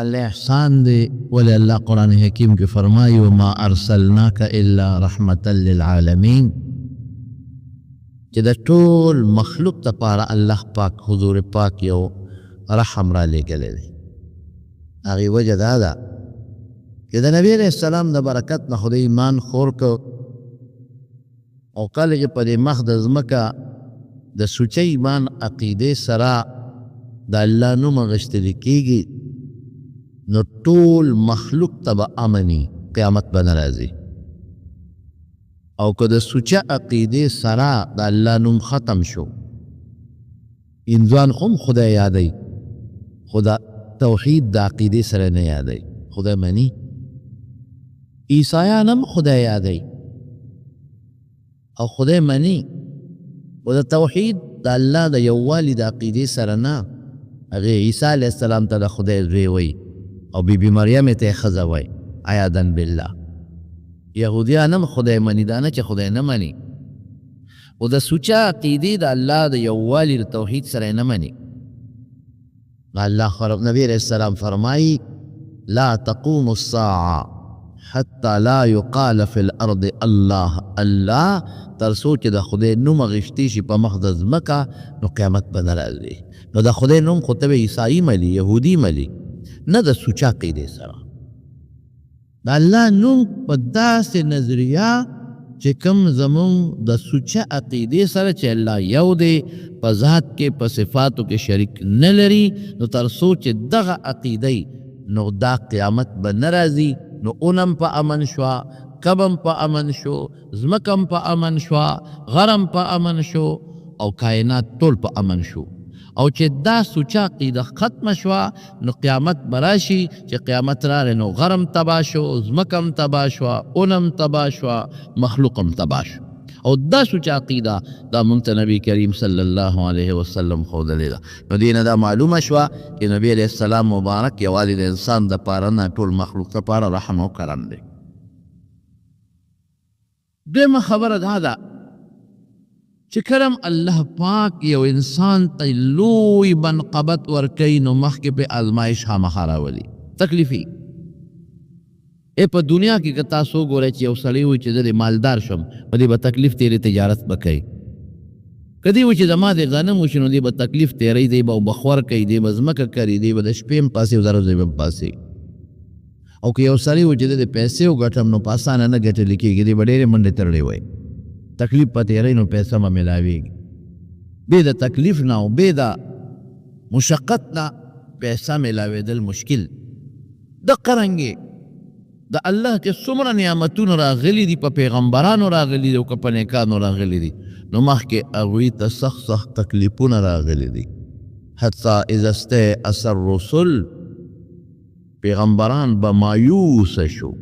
اللہ احسان دے ولی اللہ قرآن حکیم کے فرمائی وما ارسلناک الا رحمتا للعالمین کہ دا طول مخلوق تا پارا اللہ پاک حضور پاک یو رحم را لے گلے دے آغی وجہ دادا کہ دا نبی علیہ السلام دا برکت نا خود ایمان خور کو او کالج پا دے مخدز مکا دا سوچے ایمان عقیدے سرا دا اللہ نوم غشتلی کی گی نو طول مخلوق تبا امنی قیامت بنا رازی او که دا سوچا عقیده سرا دا اللہ نوم ختم شو انزوان خم خدا یادی خدا توحید دا عقیده سرا نیادی خدا منی عیسایانم خدا یادی او خدا منی و دا توحید دا اللہ دا یوالی دا عقیده سرا نا اگه عیسیٰ علیہ السلام تا دا خدا زوی او بی بی مریم تے خزوی عیادن باللہ یهودیانم خدای منی دانا چه خدای نمانی و دا سوچا عقیدی دا اللہ دا یوالی دا توحید سر نمانی اللہ خرب نبی علیہ السلام فرمائی لا تقوم الساعة حتی لا يقال فی الارض اللہ اللہ تر سوچ دا خدای نوم غشتیشی پا مخدز مکا نو قیامت بنراز دی نو دا خدای نوم خطب عیسائی ملی یهودی ملی نه د سوچا قیده سره د الله نوم په داسې نظریه چې کوم زمون د سوچا عقیده سره چې الله یو دی په ذات کې په صفاتو کې شریک نه لري نو تر څو چې دغه عقیده نو دا قیامت به نه راځي نو اونم په امن شوه کبم په امن شو ځمکم په امن شوه غرم په امن شو او کائنات ټول په امن شو او چې دا سوچا قیده ختم شوا نو قیامت براشی چې قیامت را نو غرم تبا شو زمکم تبا شوا اونم تبا شوا مخلوقم تبا شو او دا سوچا قیده دا منت نبی کریم صلی اللہ علیہ وسلم خود لیدا نو دین دا معلوم شوا کہ نبی علیہ السلام مبارک یوالد انسان دا پارنا طول مخلوق دا پارا رحم و کرم دے دیم خبر دا چې کرم الله پاک یو انسان ته لوی منقبت ورکوي نو مخکې په ازمایش خامخا راولي تکلیفي په دنیا کې که تاسو ګورئ چې یو سړی وي چې زه مالدار شم په دې به تکلیف تیری تجارت به کوي که دی وي چې زما د غنم وشي نو دی به تکلیف تیری دی به بخور کوي دی به ځمکه کري دی به د شپې هم پاسې او زر به پاسې او که یو سړی وي چې د پیسې وګټم نو په اسانه نه ګټلی کېږي دی به ډېرې منډې تړلی وي تکلیف پا تیرے نو پیسہ ما ملاوی گی بے دا تکلیف نا و بے دا مشقت نا پیسہ ملاوی دل مشکل دا قرنگی دا اللہ کے سمر نعمتون راغلی دی پا پیغمبران راغلی دی و کپا نیکان راغلی دی نو مخ کے اغوی تا سخ سخ تکلیفون راغلی دی حتی ازستے اثر رسول پیغمبران با مایوس شو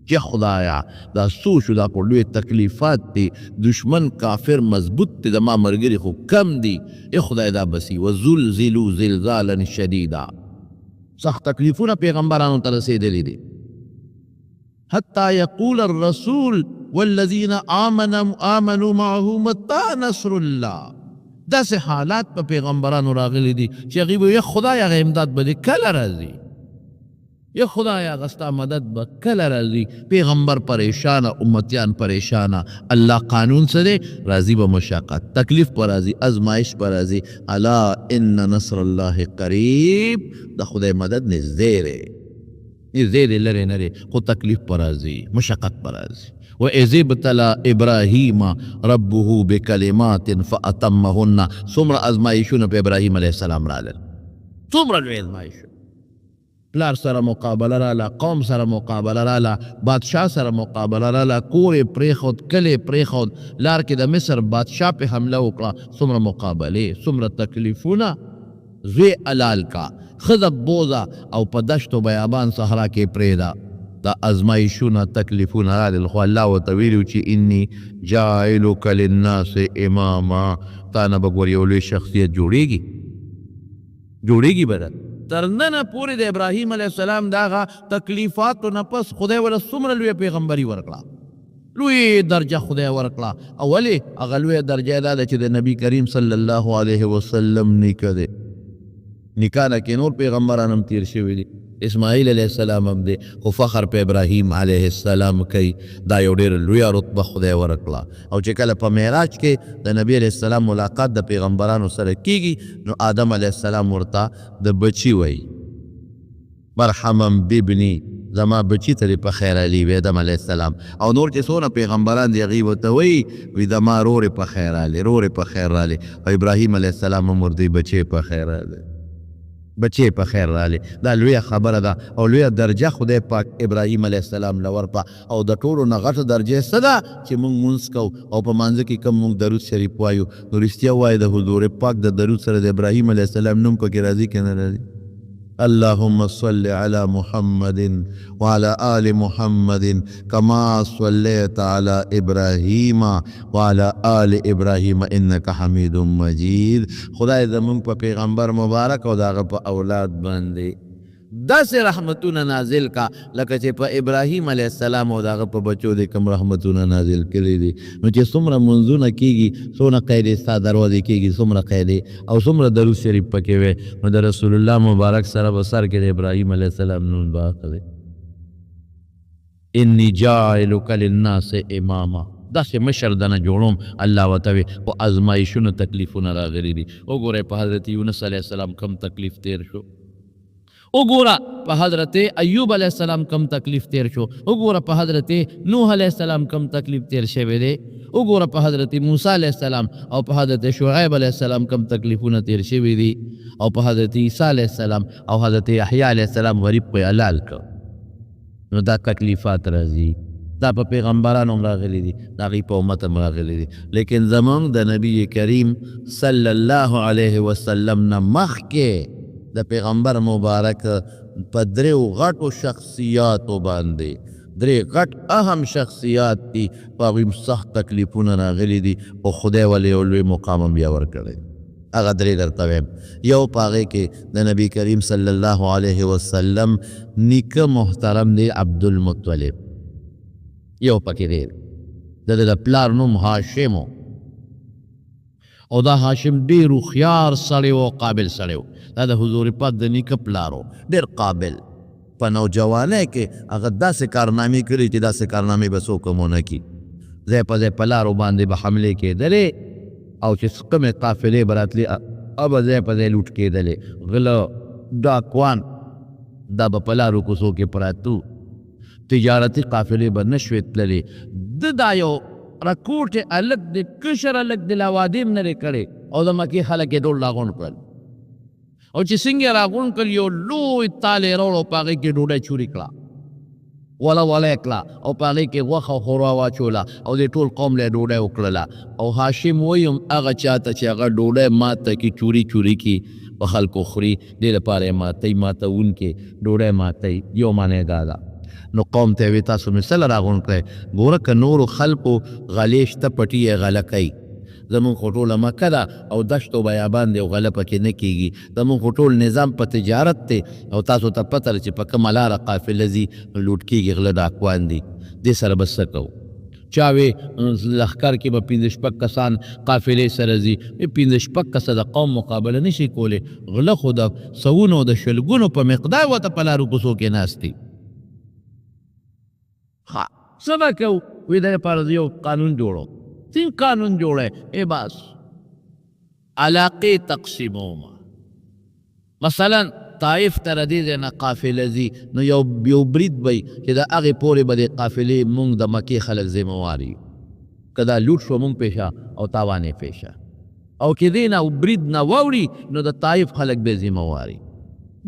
کہ خدایا دا سوچو دا کلوی تکلیفات دی دشمن کافر مضبوط دی دا ما مرگری خو کم دی اے خدای دا بسی وزلزلو زلزالا شدیدا سخت تکلیفونا پیغمبرانو ترسیدلی دی حتی یقول الرسول والذین آمنوا معه متى نصر اللہ دا سے حالات پا پیغمبرانو راغلی دی شیغیبو یا خدایا غی امداد بلی کل رازی یا خدایا غستا مدد با کل رازی پیغمبر پریشان امتیان پریشان اللہ قانون سے دے رازی با مشاقت تکلیف پر رازی ازمائش پر رازی الا ان نصر اللہ قریب دا خدای مدد نزدیرے لرے نرے خود تکلیف پر رازی مشاقت پر رازی وَإِذِ ابْتَلَى إِبْرَاهِيمَ رَبُّهُ بِكَلِمَاتٍ فَأَتَمَّهُنَّ سمر ازمائشون پہ ابراہیم علیہ السلام رالل سمر جو ازمائشون پلار سره مقابله رالا قوم سره مقابله رالا بادشاہ سره مقابله رالا کور پریخود کلی پریخود لار کې د مصر بادشاہ په حمله وکړه څومره مقابله څومره تکلیفونه زوی علال کا خذب بوزا او په دشتو بیابان صحرا کې پریدا دا ازمایشونه تکلیفونه رالل خو الله ورته ویلي چې انی جاعلک للناس اماما تا نه به ګورې یو لوی شخصیت جوړیږي به ترننا پوری د ابراہیم علیہ السلام داغا تکلیفاتو نپس خدای ولا سمر لوی پیغمبری ورکلا لوی درجہ خدای ورکلا اولی اغلوی درجہ دادا چی د نبی کریم صلی اللہ علیہ وسلم نکا دے نکانا کی نور پیغمبرانم تیر شوی دی اسماعیل علیہ السلام هم دی خو فخر په ابراهیم علیه السلام کوي. دا یو ډېر لویه رتبه خدای ورکړه. او چې کله په معراج کې د نبی علیه السلام ملاقات د پیغمبرانو سره کیږي نو آدم علیه السلام ورته د بچي وایي مرحما بابني، زما بچی ته دې په خیر علي وي آدم علیه السلام. او نور چې څونه پیغمبران دي هغوی ورته وایي وي زما رورې په خیر رالې، رورې په خیر رالې. او ابراهیم علیه السلام هم ورته بچې په خیر رالې، بچې په خیر رالې. دا لویه خبره ده او لویه درجه خدای پاک ابراهیم علیه السلام له ورکړه. او د ټولو نه غټه درجه څه ده چې موږ مونځ کوو او په مانځه کې کوم موږ درود شریف وایو نو رښتیا وایي د حضور پاک د درود سره د ابراهیم علیه السلام نوم پکې راځي که نه راځي؟ اللهم صل على محمد وعلى آل محمد كما صليت على إبراهيم وعلى آل إبراهيم إنك حميد مجيد. خدای زمون په پیغمبر مبارک او داغه په اولاد باندې داسې رحمتونه نازل کا لکه چې په ابراهیم علیه السلام او داغه په بچو د کوم رحمتونه نازل کړي دي. نو چې څومره منځونه کېږي څونه قیدې ستا دروازې کېږي څومره قیدې او څومره درود شریف پکې وی نو د رسول الله مبارک سره به سر کې د ابراهیم علیه السلام نون باقی انی جاعلک للناس اماما. داسې مشر دنه جوړوم الله ورته وی خو ازمایښونه تکلیفونه راغلي دي. وګورئ په حضرت یونس علیه السلام کم تکلیف تیر شو، وګوره په حضرت ایوب علیہ السلام کم تکلیف تیر شو، وګوره په حضرت نوح علیہ السلام کم تکلیف تیر شوی دی، وګوره په حضرت موسی علیہ السلام او په حضرت شعیب علیہ السلام کم تکلیفونه تیر شوی دی، او په حضرت عیسی علیہ السلام او حضرت یحیی علیہ السلام غریب په حلال کړ. نو دا تکلیفات راځي، دا په پیغمبرانو هم راغلي دي، د هغوی په امت هم راغلي دي. لیکن زمونږ د نبی کریم صلی الله علیه وسلم نه مخکې د پیغمبر مبارک په دریو غټو شخصیاتو باندې درې غټ اهم شخصیات دي په هغوی سخت تکلیفونه راغلي دي او خدای ولې یو لوی مقام هم بیا ورکړی. هغه درې درته وایم. یو په هغې کې د نبی کریم صلی الله علیه وسلم نیکه محترم دی عبدالمطلب، یو پکې دی د د پلار نوم هاشم و او دا هاشم ډېر هوښیار سړی و او قابل سړی و. دا د حضور پاک د نیکه پلار و، ډېر قابل. په نوجوانی کې هغه داسې کارنامې کړي چې داسې کارنامې به څوک هم ونه کړي. ځای په ځای په لارو باندې به حملې کېدلې او چې کومې قافلې به راتلې هغه به ځای په ځای لوټ کېدلې. غله ډاکوان دا به په لارو کوڅو کې پراته وو، تجارتي قافلې به نه شوې تللې. ده دا یو رکوټ الګ د کشر الګ د لاوادیم نه کړي او د مکې خلک یې ټول راغونډ کړل. او چې څنګه راغونډ کړل یو لوی تالې راوړو په هغې کې ډوډۍ چوري کړه، وله وله یې کړه او په هغې کې غوښه او ښوروا واچوله او د ټول قوم له ډوډۍ وکړله. او هاشم ویم هغه چاته چې هغه ډوډۍ ماته کې چوري چوري کي په خلکو خوري دې لپاره یې ماتوي، ماتوونکې ډوډۍ ماتوي. یو معنی دا ده. نو قوم ته وی تاسو مثل راغونډ کړئ، ګوره که نورو خلکو غلې شته پټي یې غله کوي. زمونږ خو ټوله مکه ده او دشت و بیابان دی او غله پکې نه کېږي. زمونږ خو ټول نظام په تجارت دی او تاسو ته پته ده چې په کومه لاره قافله ځي لوټ کېږي، غله ډاکوان دي. دې سره به څه کوو؟ چا وی لښکر کې به 5-6 کسان قافلې سره ځي، 5-6 کسه د قوم مقابله نه شي کولی. غله خو د سوونو د شلګونو په مقدار ورته په لارو کوڅو کې ناست دي. څه به کوو؟ وی د لپاره یو قانون جوړو. څنګه قانون جوړی؟ ای بس علاقې تقسیمومه. مثلا طائف ته د دې ځای نه قافله ځي نو یو برید به چې د هغې پورې به د قافلې مونږ د مکې خلک ذمهوار یو. که دا لوټ شو مونږ پیشه او تاوان یې پیشه، او که دې نه برید نه واوړي نو د طائف خلک به ذمهوار یي.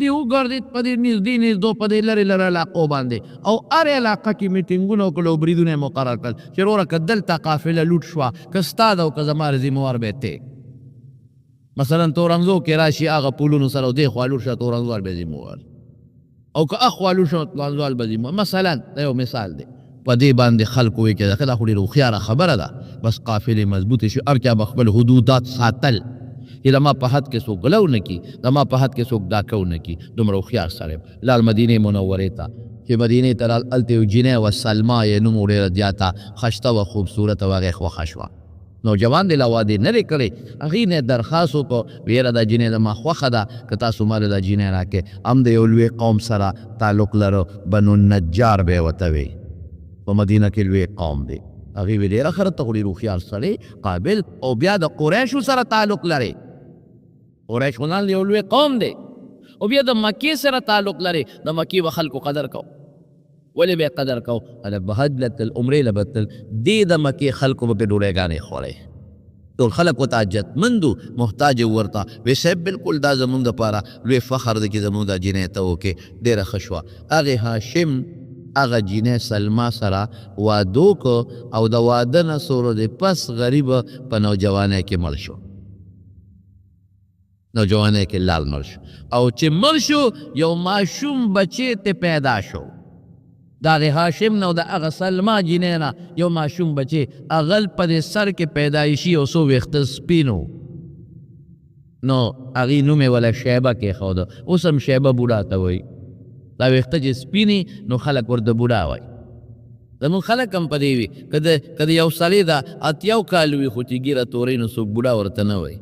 دی وګرځېد په دې نږدې نږدو په دې لرې لرې علاقو باندې او هر علاقه کې میټینګونه وکړل او بریدونه یې مقرر کړل چې وروره که دلته قافله لوټ شوه که ستا ده او که زما ذمهوار به ته. مثلا تورنزو کې راشي هغه پولونو سره او دې خوا لوټ شه تورنزوال به ذمهوار، او که اخوا لوټ شه تورنزوال به ذمهوار. مثلا دا یو مثال دی. په دې باندې خلکو وایي چې دا خو ډېره هوښیاره خبره ده، بس قافلې مضبوطې شي، هر چا به خپل حدودات ساتل چې زما په حد کې څوک غلو نه کي، زما په حد کې څوک ډاکو نه کي. دومره هوښیار سړی لال مدینې منورې ته چې مدینې ته هلته یو جنۍ وه سلما یې نوم ډېره زیاته ښایسته وه خوبصورته وه، هغې خوښه شوه. نوجوان دی لا وادي نری کړی هغې نه درخواست وکړو ویره دا جینۍ زما خوښه ده که تاسو ما دا جینۍ راکې هم د یو لوی قوم سره تعلق لرو بنو النجار به یې ورته وی په مدینه کې لوی قوم دی هغې وی ډېره ښه ته خو ډېر هوښیار سړی قابل او بیا د قریشو سره تعلق لري قریش خو یو لوی قوم دی او بیا د مکې سره تعلق لري د مکې به خلکو قدر کو ولې به یې قدر کو هله به حج لتل عمرې له به تل دې د مکې خلکو به پرې ډوډۍ خورئ ټول خلک ورته حاجتمند و محتاج ورته وی صاحب بلکل دا زمونږ دپاره لوی فخر دی چې زمونږ دا جینۍ ته وکړې ډېره ښه شوه هغې هاشم هغه جینۍ سلما سره واده وکړو او د واده نه څو ورځې پس غریب په نوجوانی کې مړ شو نوجوانی کې لال مړ شو او چې مړ شو یو ماشوم بچی ته پیدا شو دا د هاشم نه او د هغه سلما جینۍ نه یو ماشوم بچی هغه په دې سر کې پیدایشي او څو ویښته سپین و نو هغې نوم یې وله شیبه کېښوده اوس هم شیبه بوډا ته وایي دا ویښته چې سپینې نو خلک ورته بوډا وایي زمونږ خلک هم په دې وي که د یو سړی د اتیاو کال وي خو چې ږیره تورۍ نو څوک بوډا ورته نه وایي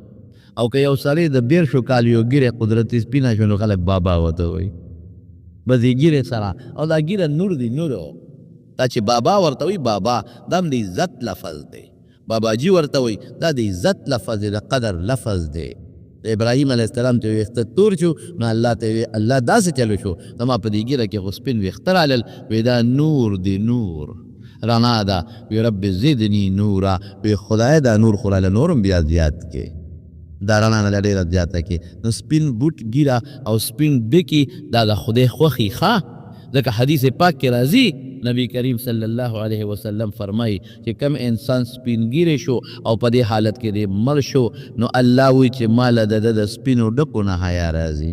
او که یو سړی د 12 کال یو ږیره قدرتي سپینه شو نو خلک بابا ورته وایي بس یې ږیرې سره او دا ږیره نور دی نور دا چې بابا ورته وایي بابا دا هم د عزت لفظ دی باباجي ورته وایي دا د عزت لفظ دی د قدر لفظ دی د ابراهیم علیه السلام ته ویښته تور شو نو الله ته وی الله داسې چلو شو زما په دې ږیره کې خو سپین ویښته رالل وی دا نور دی نور رڼا ده وی رب زدني نورا وی خدای دا نور خو راله نور هم بیا زیات کې دا رڼا نه ډېره زیاته کې نو سپین بوټ ږیره او سپین ډکي دا د خدای خوښي ښه ځکه حدیث پاک کې راځي نبی کریم صلی الله علیه وسلم فرمایي چې کم انسان سپینګیری شو او په دې حالت کې دې مړ شو نو الله وایي چې ما له د ده د سپینو ډکو نه حیا راځي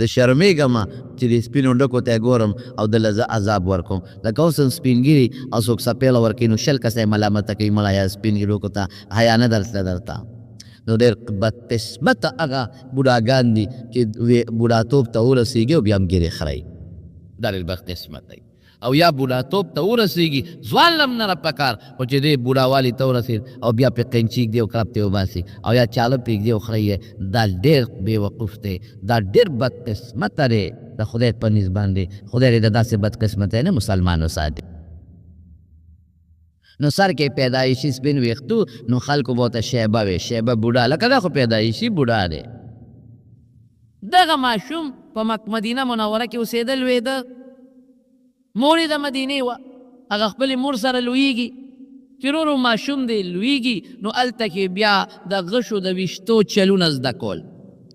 د شرمېږم چې د سپینو ډکو ته ګورم او دله زه عذاب ورکوم لکه اوس هم سپینګیري او څوک سپېله ورکوي نو شل کسه یې ملامته کوي مړه یا سپین ډکو ته حیا نه درته نو ډېر بدقسمته هغه بوډاګان دي چې بوډاتوب ته ورسېږي او بیا هم ګیرې خرئ دا ډېر بدقسمت دی او یا بوډاتوب ته ورسېږي ځوان لم نه پکار خو چې دی بوډاوالي ته ورسېد او بیا پرې قینچي ږدي او کرپ ته وباسي او یا چاله پرېږدي او خرئ یې دا ډېر بېوقوف دی دا ډېر بدقسمته دی د خدای په نسبت باندې خدای دې د داسې بدقسمتی نه مسلمان وساتي نو سر کې پیدایشي سپین ویښتو نو خلکو به ورته شیبه وي شیبه بوډا لکه دا خو پیدایشي بوډا دی دغه ماشوم په مدینه منوره کې اوسېدل ویده مور یې د مدینې وه هغه خپلې مور سره لویږي چې ورو ورو ماشوم دی لویږي نو هلته کې بیا د غشو د ویښتو چلونه زده کول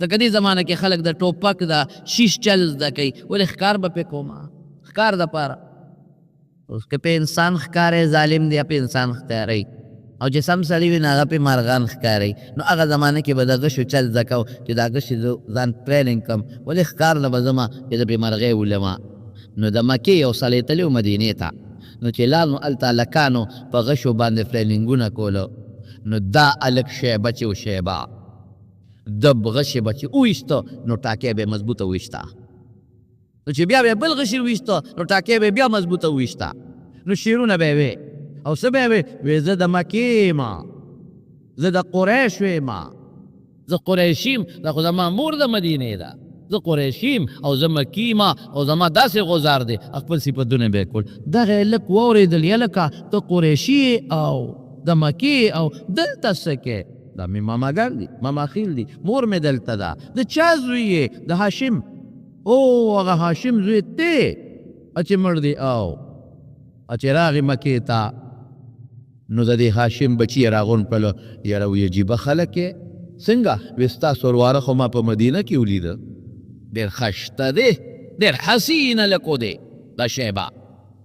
لکه دې زمانه کې خلک د ټوپک د شیش چل زده کوي ولې ښکار به پرې کومه ښکار دپاره اوس که په انسان ښکاری ظالم دی یا په انسان ښکاری او چې سم سړي وي نو هغه پې مارغان ښکاری نو هغه زمانه کې به د غشو چل زده کوو چې دا غشې زه ځان ټریننګ کړم ولې ښکار نه به ځمه چې زه پې مرغۍ ولمه نو د مکې یو سړی تللی و مدینې ته نو چې لاړ نو هلته هلکانو په غشو باندې ټریننګونه کولو نو دا هلک شیبه چې و شیبه د غشې به چې وویسته نو ټاکۍ به یې مضبوطه وویسته نو چې بیا به بل غشي وویسته نو ټاکۍ به بیا مضبوطه وویسته نو شعرونه به یې او څه به یې وی زه د مکې یم زه د قریشو یم زه قریشي یم دا خو زما مور د مدینې ده زه قریشي یم او زه مکي یم او زما داسې غوزار دی خپل صفتونه به یې کول دغه یې لږ واورېدل یلکه ته قریشي او د مکې او دلته څه کې دا مې ماماګان دي ماماخیل دي مور مې دلته ده د چا زوی یې د هاشم او هغه هاشم زوی دی چې مړ دی او چې راغی مکې ته نو د دې هاشم بچي یې راغونډ کړلو یاره وی عجیبه خلک یې څنګه وی ستاسو ورواره خو ما په مدینه کې ولیده ډېر ښایسته دی ډېر حسینه لکو دی دا شیبه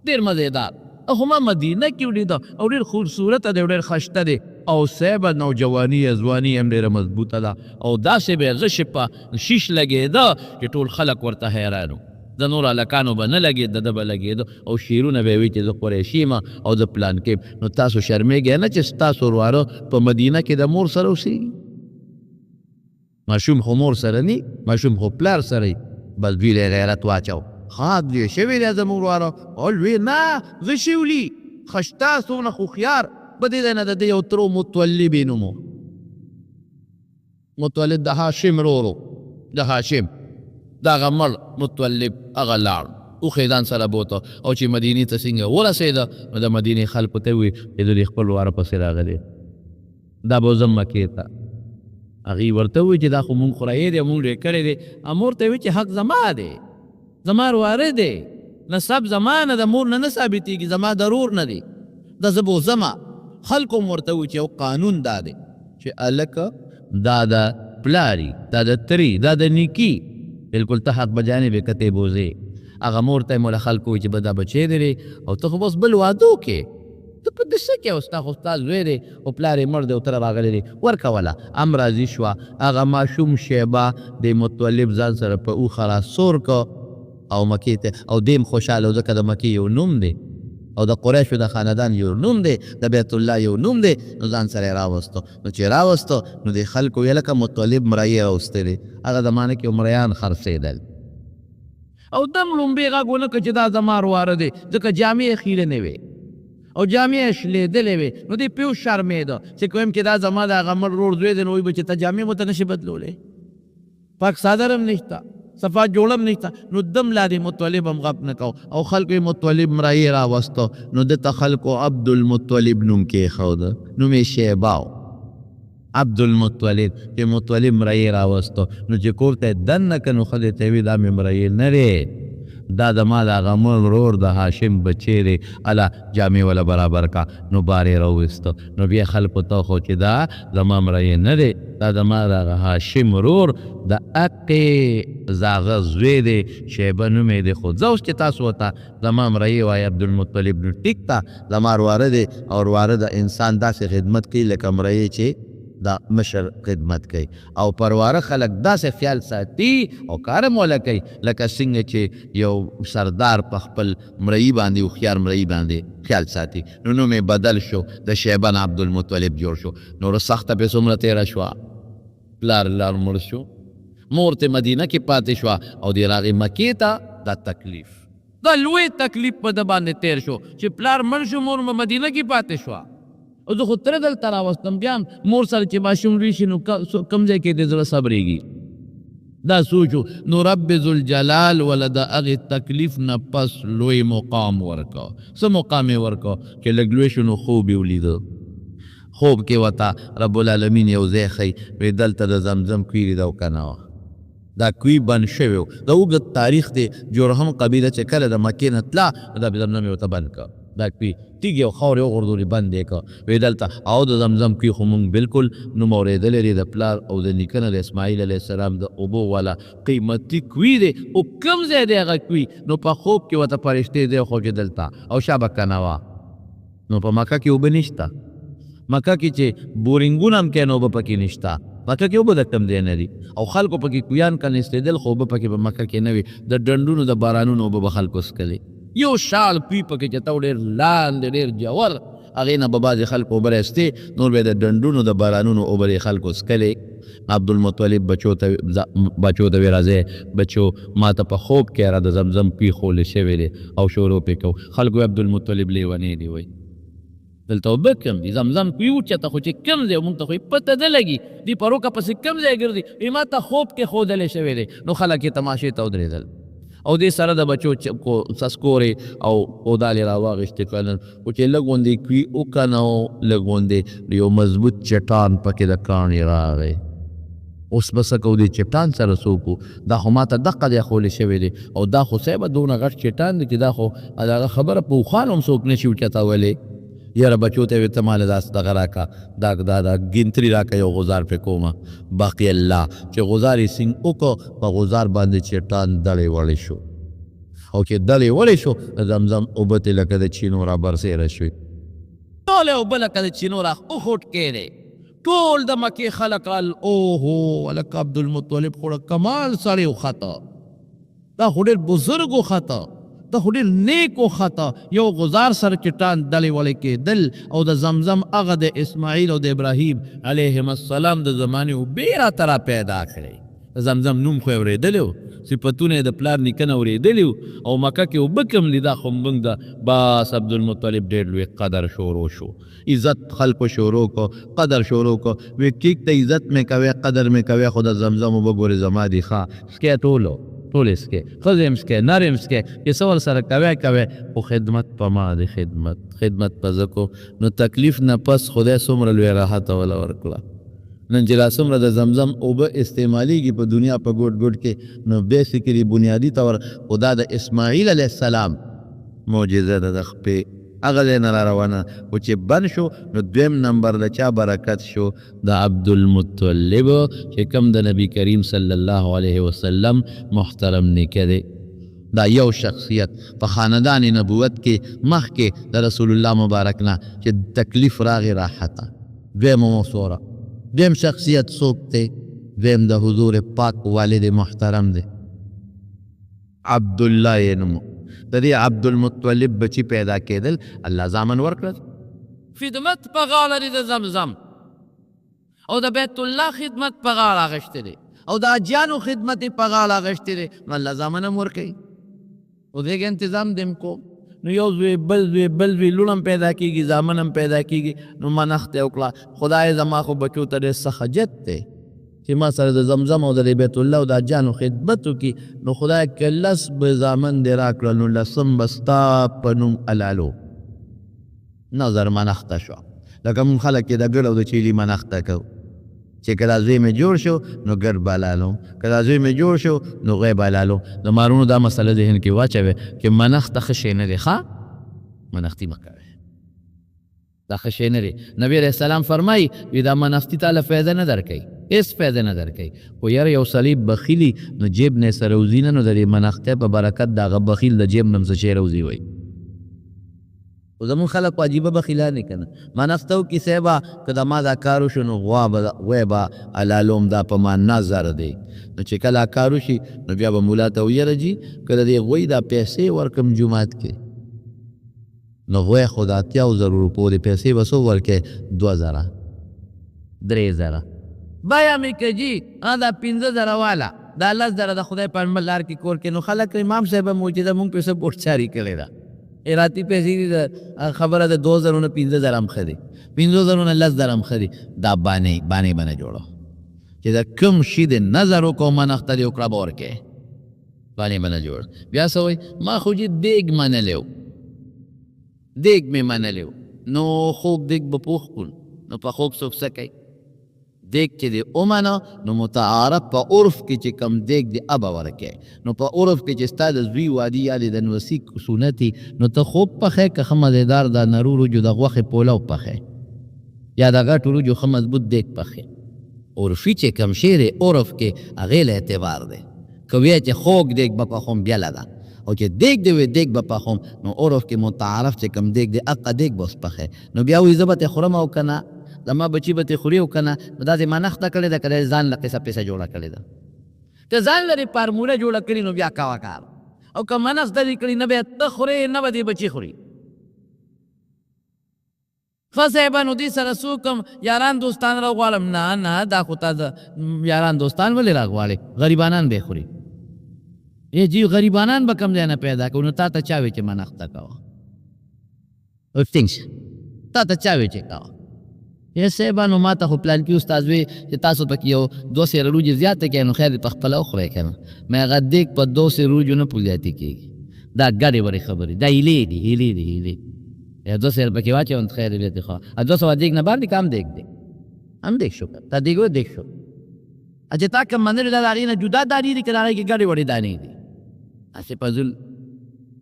ډېر مزېدار خو ما مدینه کې ولیده او ډېر خوبصورته دی او ډېر ښایسته دی او صاحبه نوجواني یا ځواني هم ډېره مضبوطه ده او داسې به یې غشې په شیش لګېده چې ټول خلک ورته حیران و د نور هلکانو به نه لګېد د ده به لګېده او شعرونه به یې وي چې زه قریشي یم او د پلان کې نو تاسو شرمېږئ نه چې ستاسو ورواره په مدینه کې د مور سره اوسېږي ماشوم خو مور سره نی ماشوم خو پلار سره بس دوی له غیرت واچو خاک دې شوی دی زموږ ورواره او وی نه غشي ولي ښه ستاسو نه خو خیار په دې ځای نه د ده یو ترو متولب یې نوم متولب د هاشم ورور د هاشم دغه مړ متولب هغه لاړ اوښې ځان سره بوته او چې مدینې ته څنګه ورسېده نو د مدینې خلکو ته وویل چې دوی خپل واره پسې راغلی دا به ځم مکې ته هغوی ورته ووایي چې دا خو مونږ خورایې دی مونږ ډېر کړی دی امور ته وایي چې حق زما دی زما واره دی نسب زما نه د مور نه ثابتېږي زما ضرور نه دی دا زه به وځمه خلکو هم ورته وایي چې یو قانون دا دی چې هلکه دا د پلاري دا د تري دا د نیکي بلکل ته حق بجانبې کتې بوځې هغه مور ته یې موله خلکو وایي چې به دا بچی دی او ته خو بس بل وادو کې ته په دې څه کې ستا خو ستا زوی دی او پلار یې مړ دی او تره راغلی دی ورکوله ام راضي شوه هغه ماشوم شیبه د متولب ځان سره په اوښه راسور که او مکې ته او دیم خوشحاله ځکه د مکې یو نوم دی او د قریشو د خاندان یو نوم دی د بیت الله یو نوم دی نو ځان سره یې راوستو نو چې راوستو نو د خلکو ویې لکه متولب مرایې راوستلې هغه زمانه کې مریان خرڅېدل او دم لومبې غږ ونه کړه چې دا زما واره دی ځکه جامې یې خیرې نه وې او جامې یې شلېدلې وې نو دی پې وشرمېده چې کویم چې دا زما د هغه مړ ورور زوی دی نو وایي به چې ته جامې مو ته نشي بدلولی پاک صادر هم نشته صفا جوړ هم نشته نو دم لا د متولب هم غپ نه کو او خلکو یې متولب مرایې راوستو نو دته خلکو عبدالمطلب نوم کېښوده نوم یې شیبه و عبدالمطلب چې متولب مرایې راوستو نو چې کور ته یې دننه که نو ښځې ته یې وي دا مې مرایې نه دی دا د ما د هغه مړ ورور د هاشم بچی دی هله جامې وله برابر کا نو بار یې راوویسته نو بیا خلکو ته خو چې دا زما مرایې نه دی دا د ما د هغه هاشم ورور د هغې زاغه زوی دی شیبه نوم یې دی خو زه اوس چې تاسو ورته زما مرایې وایي عبدالمطلب نو ټیک ته زما ورواره دی او ورواره د انسان داسې خدمت کوي لکه مرایې چې دا مشر خدمت کوي او پرواره خلک داسې خیال ساتي او کار هم وله کوي لکه څنګه چې یو سردار په خپل مرایي باندې هوښیار مرایي باندې خیال ساتي نو نوم یې بدل شو د شیبه عبدالمطلب جوړ شو نور سخته پې څومره تېره شوه پلار مړ شو مور ته مدینه کې پاتې شوه او دې راغې مکې ته دا تکلیف دا لوی تکلیف په ده باندې تېر شو چې پلار مړ شو مور مدینه کې پاتې شوه او زه خو تره دلته راوستم بیا مور سره چې ماشوم لوی شي نو کم ځای کې د زړه صبرېږي دا سوچو نو رب ذوالجلال وله د هغې تکلیف نه پس لوی مقام ورکه څه مقام یې ورکه چې لږ لوی شو نو خوب یې ولیده خوب کې ورته رب العالمین یو ځای ښیي وایي دلته د زمزم کویرې ده او که نه وه دا کوی بند شوی و د اوږد تاریخ دی جرهم قبیله چې کله د مکې نه تله نو دا زمزم یې ورته بند که دا کوي تیږې او خاورې وغورځولې بند یې که وایي دلته او د زمزم کوي خو مونږ بلکل نوم اورېدلی دی د پلار او د نیکه نه د اسماعیل علیه السلام د اوبو والا قیمتي کوي دی او کوم ځای دی هغه کوي نو په خوب کې ورته فرشتې دی خو چې دلته او شا به که نه وه نو په مکه کې اوبه نشته مکه کې چې بورینګونه هم کوي نو اوبه پکې نشته مکه کې اوبه د کم دی نه دي او خلکو پکې کویان کنېستېدل خو اوبه پکې په مکه کې نه وي د ډنډونو د بارانونو اوبه به خلکو څکلې یو شال کوي پکې چې ته ډېر لاندې ډېر جوور هغې نه به بعضې خلکو اوبه راایستې نور به د ډنډونو د بارانونو اوبه یې خلکو څکلې عبدالمطلب بچو ته وی راځئ بچو ما ته په خوب کې را د زمزم کوي خولې شوی دی او شروع پې کوو خلکو عبدالمطلب لیونی دی وایي دلته اوبه کم دي زمزم کوي اوچته خو چې کم دی مونږ ته خو پته نه لګي دې پروکه پسې کم ځای ګرځي ما ته خوب کې ښودلی شوی دی نو خلک یې تماشې ته ودرېدل او دې سره د بچو سسکورې او اودالې راواغېستې کړل خو چې لږ غوندې کوي وکنه لږ غوندې یو مضبوط چټان پکې د کاڼې راغی اوس به څه کوو دې چټان سره څوک و دا خو ما ته دقه ځای ښولی شوی دی او دا خو صاحبه دونه غټ چټان دی چې دا خو د هغه خبره په اوښان هم څوک نشي اوچتولی یاره بچو ته وې ته ماله داسې دغه راکړه دا ګنتري راکړه یو غزار پرې کومه باقي الله چې غزار یې سینګ وکړو په غزار باندې چټان دړې وړې شو او چې دړې وړې شو د زمزم اوبه ترې لکه د چینو را برسېره شوې ټولې اوبه لکه د چینو را وخوټ کېدې ټول د مکې خلک رال اوهو هلکه عبدالمطلب خو کمال سړی وخته دا خو ډېر بزرګ وخته دا خو ډېر نیک وخته یو غزار سره چټان دلې وړې کېدل او د زمزم هغه د اسماعیل او د ابراهیم علیهم السلام د زمانې اوبې راته را پیدا کړې د زمزم نوم خو یې اورېدلی و صفتونه د پلار نیکه نه اورېدلي او مکه کې اوبه کم لیدا خو موږ د باس عبدالمطلب ډېر لوی قدر شروع شو عزت خلکو شروع کو قدر شروع کو وی کیک ته عزت مې کوي قدر مې کوي خو د زمزم اوبه ګورې زما دي ښه سکې ټول سکې ښځې هم سکې نر هم سکې چې څه ورسره کوی خو خدمت په ما دی خدمت په زه کو نو تکلیف نه پس خدای څومره لوی راحت وله ورکړه نن چې لا څومره د زمزم اوبه استعمالیږي په دنیا په ګوټ کې نو بیسیکلي بنیادي طور خدا د اسماعیل علیه السلام معجزه ده د خپې هغه ځای نه را روانه خو چې بند شو نو دویم نمبر د چا برکت شو د عبدالمطلب چې کوم د نبی کریم صلی الله علیه وسلم محترم نیکه دی دا یو شخصیت په خاندان نبوت کې مخکې د رسول الله مبارک نه چې تکلیف راغی راحته دویم موسوره دویم شخصیت څوک دی دویم د حضور پاک والد محترم دی عبدالله یې نوم د دې عبدالمطلب بچی پیدا کېدل الله زامن ورکړل خدمت په غاړه دی د زمزم او د بیت الله خدمت په غاړه اخیستی دی او د حاجیانو خدمت یې په غاړه اخیستی دی نو الله زامن هم ورکوي او دغه تنظیم دیم کو نو یو زوی بل زوی لوڼ هم پیدا کېږي زامن هم پیدا کېږي نو منښت یې وکړه خدای زما خو بچو ته ډېر څه حاجت دی چې ما سره د زمزم او د بیت الله او د حاجیانو خدمت وکړي نو خدای که لس به زامن دې راکړل نو لسم به ستا په نوم علالو نظر منښته شوه لکه مونږ خلک یې د ګډ او د چیلي منښته کوو چې که دا زوی مې جوړ شو نو ګډ به حلالوم که دا زوی مې جوړ شو نو غیب حلالوم د مارونو دا مسله ذهن کې واچوې چې منښته ښه شی نه دی ښه منښتي مه کوئ دا ښه شی نه دی نبي علیه السلام فرمایي وي دا منښتي تاله فایده نه درکوي هېڅ فایده نه درکوي خو یاره یو سړی بخیلي نو جیب نه یې سره وځي نه نو د دې منښتۍ په برکت د هغه بخیل د جیب نه هم څه شی راوځي وایي خو زمونږ خلک خو عجیبه بخیلان دي که نه منښته وکړي صیبه که د ما دا کار وشو نو غوی به حلالوم دا په ما نظر دی نو چې کله کار وشي نو بیا به ملا ته ویره جي که د دې غوی دا پیسې ورکړم جومات کې نو غوی خو د 80,000 روپو د پیسې به څو ورکړې 2,000 3,000 بیا مې که جي دا 15,000 والا دا 10,000 د خدای په لار کې کور کې نو خلک امام صاحب موجوده مونږ پې څه بوټچاري کړې ده راتی پیسې دي خبره د 2,000 نه 15,000 هم ښه دي 15,000 نه 10,000 هم ښه دي دا بانې به نه جوړو چې د کوم شي د نظر وکړو منښته دې وکړه به ورکې بانې به نه جوړ بیا څه وایي ما خو چې دیګ منلی و دیګ مې منلی و نو خوږ دیګ به پوخ کړو نو په خوږ څوک څه کوي دیگ چې دی اومنه نو متعارف په عرف کې چې کم دیگ دی ابا ورکې نو په عرف کې چې ستا د زوی وادي یا د نوسي سنتي نو ته خوب پخې که ښه مزېدار د نرو روجو د غوښې پولو پخې یا د غټو روجو ښه مضبوط دیگ پخې عرفي چې کم شی دی عرف کې هغې له اعتبار دی که ویې چې خوږ دیگ به پخوم بیله ده او چې دیگ دی وی دیگ به پخوم نو عرف کې متعارف چې کم دیگ دی اقا دیگ به اوس پخې نو بیا وایي زه به ترې خورم او که نه زما بچی به ترې خوري او که نه نو دا دې منښته کړې ده که د ځان له قصه پیسه جوړه کړې ده که ځان لرې فارموله جوړه کړي نو بیا کوه کار او که منښته دې کړي نه بیا ته خورې نه به دې بچي خوري ښه صاحبه نو دې سره څوک یاران دوستان راغواړم نه دا خو تا د یاران دوستان ولې راغواړې غریبانان به یې خوري ای جی غریبانان به کم ځای نه پیدا کوو نو تا ته چا وی چې منښته کوه تا ته چا وی چې کوه یا صاحبه نو ما ته خو پلان کې استاد وی چې تاسو پکې یو 200 روجې زیاته کړئ نو خیر په خپله وخورئ که نه مې هغه دیګ په 200 روجو نه پو زیاتې کېږي دا ګډې وړې خبرې دا هیلې دي یا 200 پکې واچوم خیر یې بیا خوا 200 دیګ نه باندې که هم دیګ دی هم دیګ شو تا دیګ و دیګ شو چې تا کوم منلې دا د هغې نه جدا دانې دي که د هغې کې ګډې وړې دانې دي هسې پزول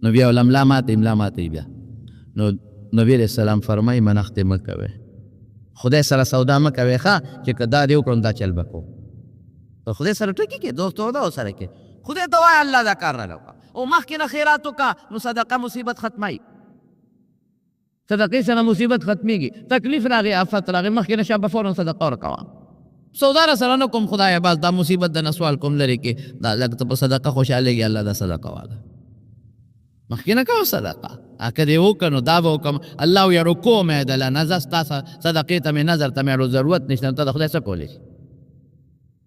نو بیا املا ماته بیا نو نبي علیه السلام فرمایي منښتې مه کوئ خدای سره سودا مه کوئ ښه چې که دا دې وکړم دا چل به کوم په خدای سره ټکي کې دوست سودا ورسره کې خدای ته وایه الله دا کار راله وکړه او مخکې نه خیرات وکړه نو صدقه مصیبت ختموي صدقې سره مصیبت ختمیږي تکلیف راغی آفت راغی مخکې نه شابه فورا صدقه ورکوه سودا را سره نه کوم خدایه بس دا مصیبت د نه سوال کوم لرې کې دا لږ ته په صدقه خوشحالېږي الله دا صدقه واله مخکې نه کوم صدقه که دې وکړه نو دا به وکړم الله ویې رکو مې دله نه زه ستا صدقې ته مې نظر ته مې ضرورت نشته نو ته د خدای څه کولی شي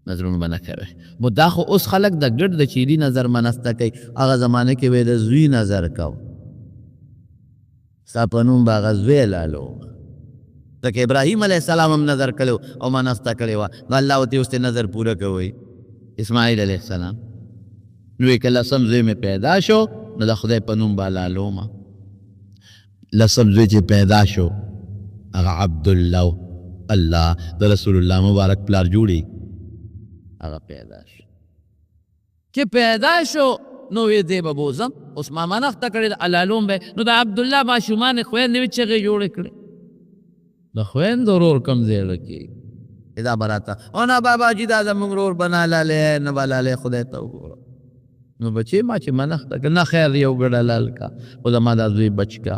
نظرونه به نه کوئ. مو دا خو اوس خلک د ګډ د چیري نظر منسته کوي. هغه زمانه کې به د زوی نظر کو، ستا په نوم به هغه زوی لالو. ځکه ابراهیم علیه السلام هم نظر کړی او منسته کړې وه، نو الله ورته اوس نظر پوره کوئ. اسماعیل علیه السلام نو یې که لسم زوی مې پیدا شو نو د خدای په نوم به لالومه. لسم زوی چې پیدا شو هغه عبدالله، الله د رسول الله مبارک پلار جوړي هغه پیدا شو. چې پیدا شو نو وی دی به بوزم، اوس ما منښته کړې د لالوم به، نو د عبدالله ماشومان خویندې وې چغې جوړې کړې. د خویندو ورور کوم ځای کېږي دا به راته او نه بابا جي دا زموږ ورور به نه لالی نه به لالی خدای ته وګوره. نو بچې ما چې منښته کړه نه خیر یو ګډه لال کا، خو زما دا زوی بچ کا.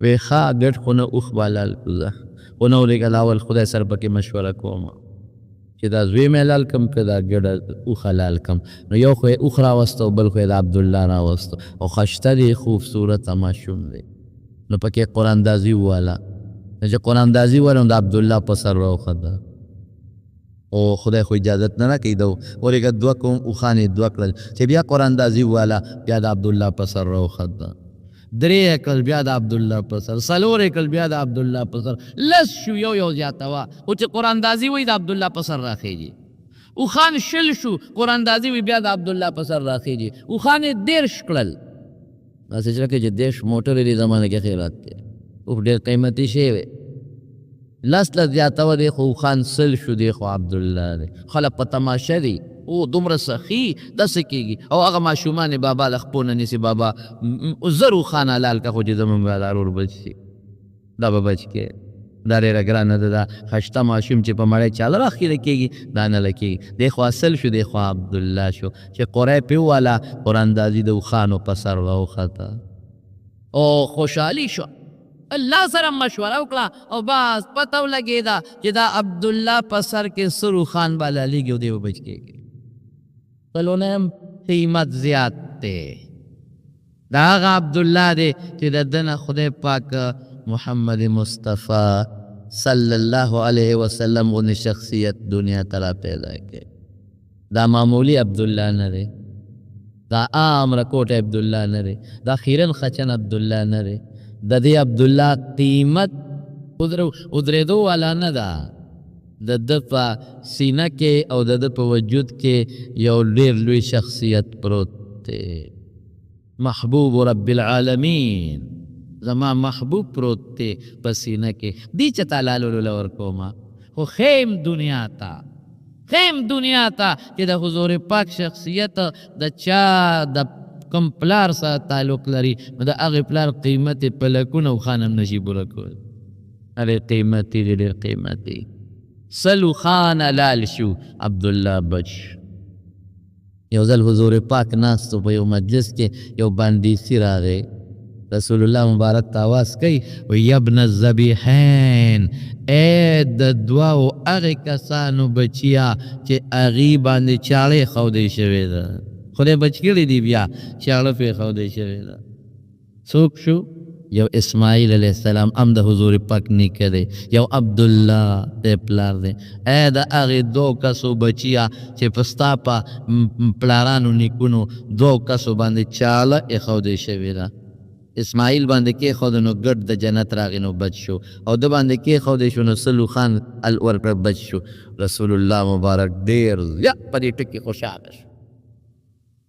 وی ښه ګډ خو نه اوښ به لال کړو زه، خو نه ولېږل اول خدای سره پکې مشوره کوم چې دا زوی مې لال کم که دا ګډه اوښه لال کم. نو یو خو یې اوښ راوسته او بل خو یې د عبدالله راوسته او ښایسته دی خوبصورته ماشوم دی. نو پکې قراندازي وواله، چې قراندازي وواله نو د عبدالله په سر راوخته او خدای خو اجازت نه راکوي ده ولېږه دوه کوم اوښان یې دوه کړل چې بیا قراندازي وواله بیا د عبدالله په سر راوخته. درې یې کړل بیا د عبدالله په سر، څلور یې کړل بیا د عبدالله په سر، لس شو یو زیاتوه. خو چې قراندازي وایي د عبدالله په سر راخیږي. اوښان شل شو قراندازي وایي بیا د عبدالله په سر راخیږي. اوښان یې دېرش کړل. داسې چې لکه چې دېرش موټرې دې زمانه کې خیرات دی، اوښ ډېر قیمتي شی وی. لس زیاتوه دی خو اوښان سل شو دی خو عبدالله دی. خلک په تماشه دی او دومره سخي داسې کېږي او هغه ماشومان یې بابا له خپو نه نیسي، بابا زر اوښان حلال که خو چې زمونږ دا ورور بچ شي دا به بچ کې. دا ډېره ګرانه ده، دا ښایسته ماشوم چې په مړی چاله راخیره کېږي دا نه له کېږي. دی خو اصل شو دی خو عبدالله شو چې قری پې وواله قراندازي د اوښانو په سر راوخته او خوشحالي شو. الله سره مشوره وکړه او بس پته ولګېده چې دا عبدالله په سر کې سر اوښان به حلالېږي او دی به بچ کېږي. کلونه هم قیمت زیات دی. دا هغه عبدالله دی چې د ده نه خدای پاک محمد مصطفی صلی الله علیه وسلم غونې شخصیت دنیا ته را پیدا کړي. دا معمولی عبدالله نه دی، دا عام رکوټ عبدالله نه دی، دا خیرن خچن عبدالله نه دی. د دې عبدالله قیمت ودرېدو والا نه ده، د ده په سینه کې او د ده په وجود کې یو ډېر لوی شخصیت پروت دی. محبوب رب العالمین زما محبوب پروت دی په سینه کې. دی چې تا لالولو ورکومه خو خیم دنیا ته چې د حضور پاک شخصیت د چا د کوم پلار سره تعلق لري نو د هغې پلار قیمت یې په لکونه اوښان هم نشي پوره کولی. ډېر قیمتي دی، ډېر قیمتي. سل اوښان حلال شو عبدالله بچ. یو ځل حضور پاک ناستو په یو مجلس کې یو باندیسی راغی، رسول الله مبارک ته آواز کوي وی ابن الذبیحین، ای د دوو هغې کسانو بچیا چې هغې باندې چاړې ښودی شوې ده. خدای بچ کړي دي بیا چاړه پرې ښودی شوې ده. څوک شو؟ یو اسماعیل علیه السلام هم د حضور پاک نیکه دی، یو عبدالله دی پلار دی. ای د هغې دو کسو بچیا چې په ستا په پلارانو نیکونو دو کسو باندې چاله ایښودی شوې ده. اسماعیل باندې کېښوده نو ګډ د جنت راغی نو بچ شو، او ده باندې کېښودی شو نو سل اوښان ورکړه بچ شو. رسول الله مبارک ډېر زیات په دې ټکي خوشحاله شو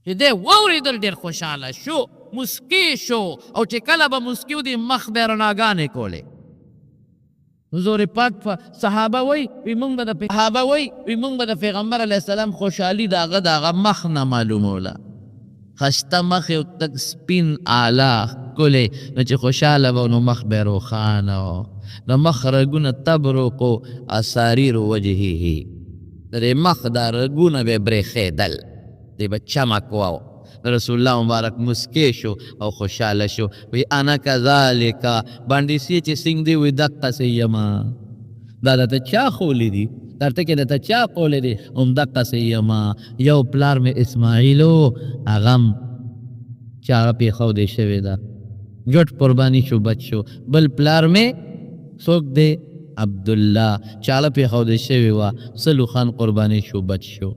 چې دی واورېدل، ډېر خوشحاله شو، مسکی شو او چې کله به مسکی و دې مخ به یې رڼاګانې کولې. حضور پاک صحابه وی موږ به د پیغمبر علیه السلام خوشحالي د هغه مخ نه معلوموله. خسته مخ یو تک سپین اعلی ښکلی، نو چې خوشحاله به نو مخ به یې روښانه و. د مخ رګونه تبرقو اساریر وجهه، د دې مخ دا رګونه به یې برېښېدل، دی به چمک و. رسول الله مبارک مسکی شو او خوشحاله شو. وی انا کذالک باندیسی چې څنګه دی وی دقسې یما. دا درته چا خولی دي؟ درته کې درته چا قولی دی؟ همدقسې یما. یو پلار مې اسماعیلو هغه هم چاړه پرېښودی شوې ده، ګډ قرباني شو بچ شو. بل پلار مې څوک دی؟ عبدالله چاله پېښودل شوې وه سلو خان قرباني شو بچ شو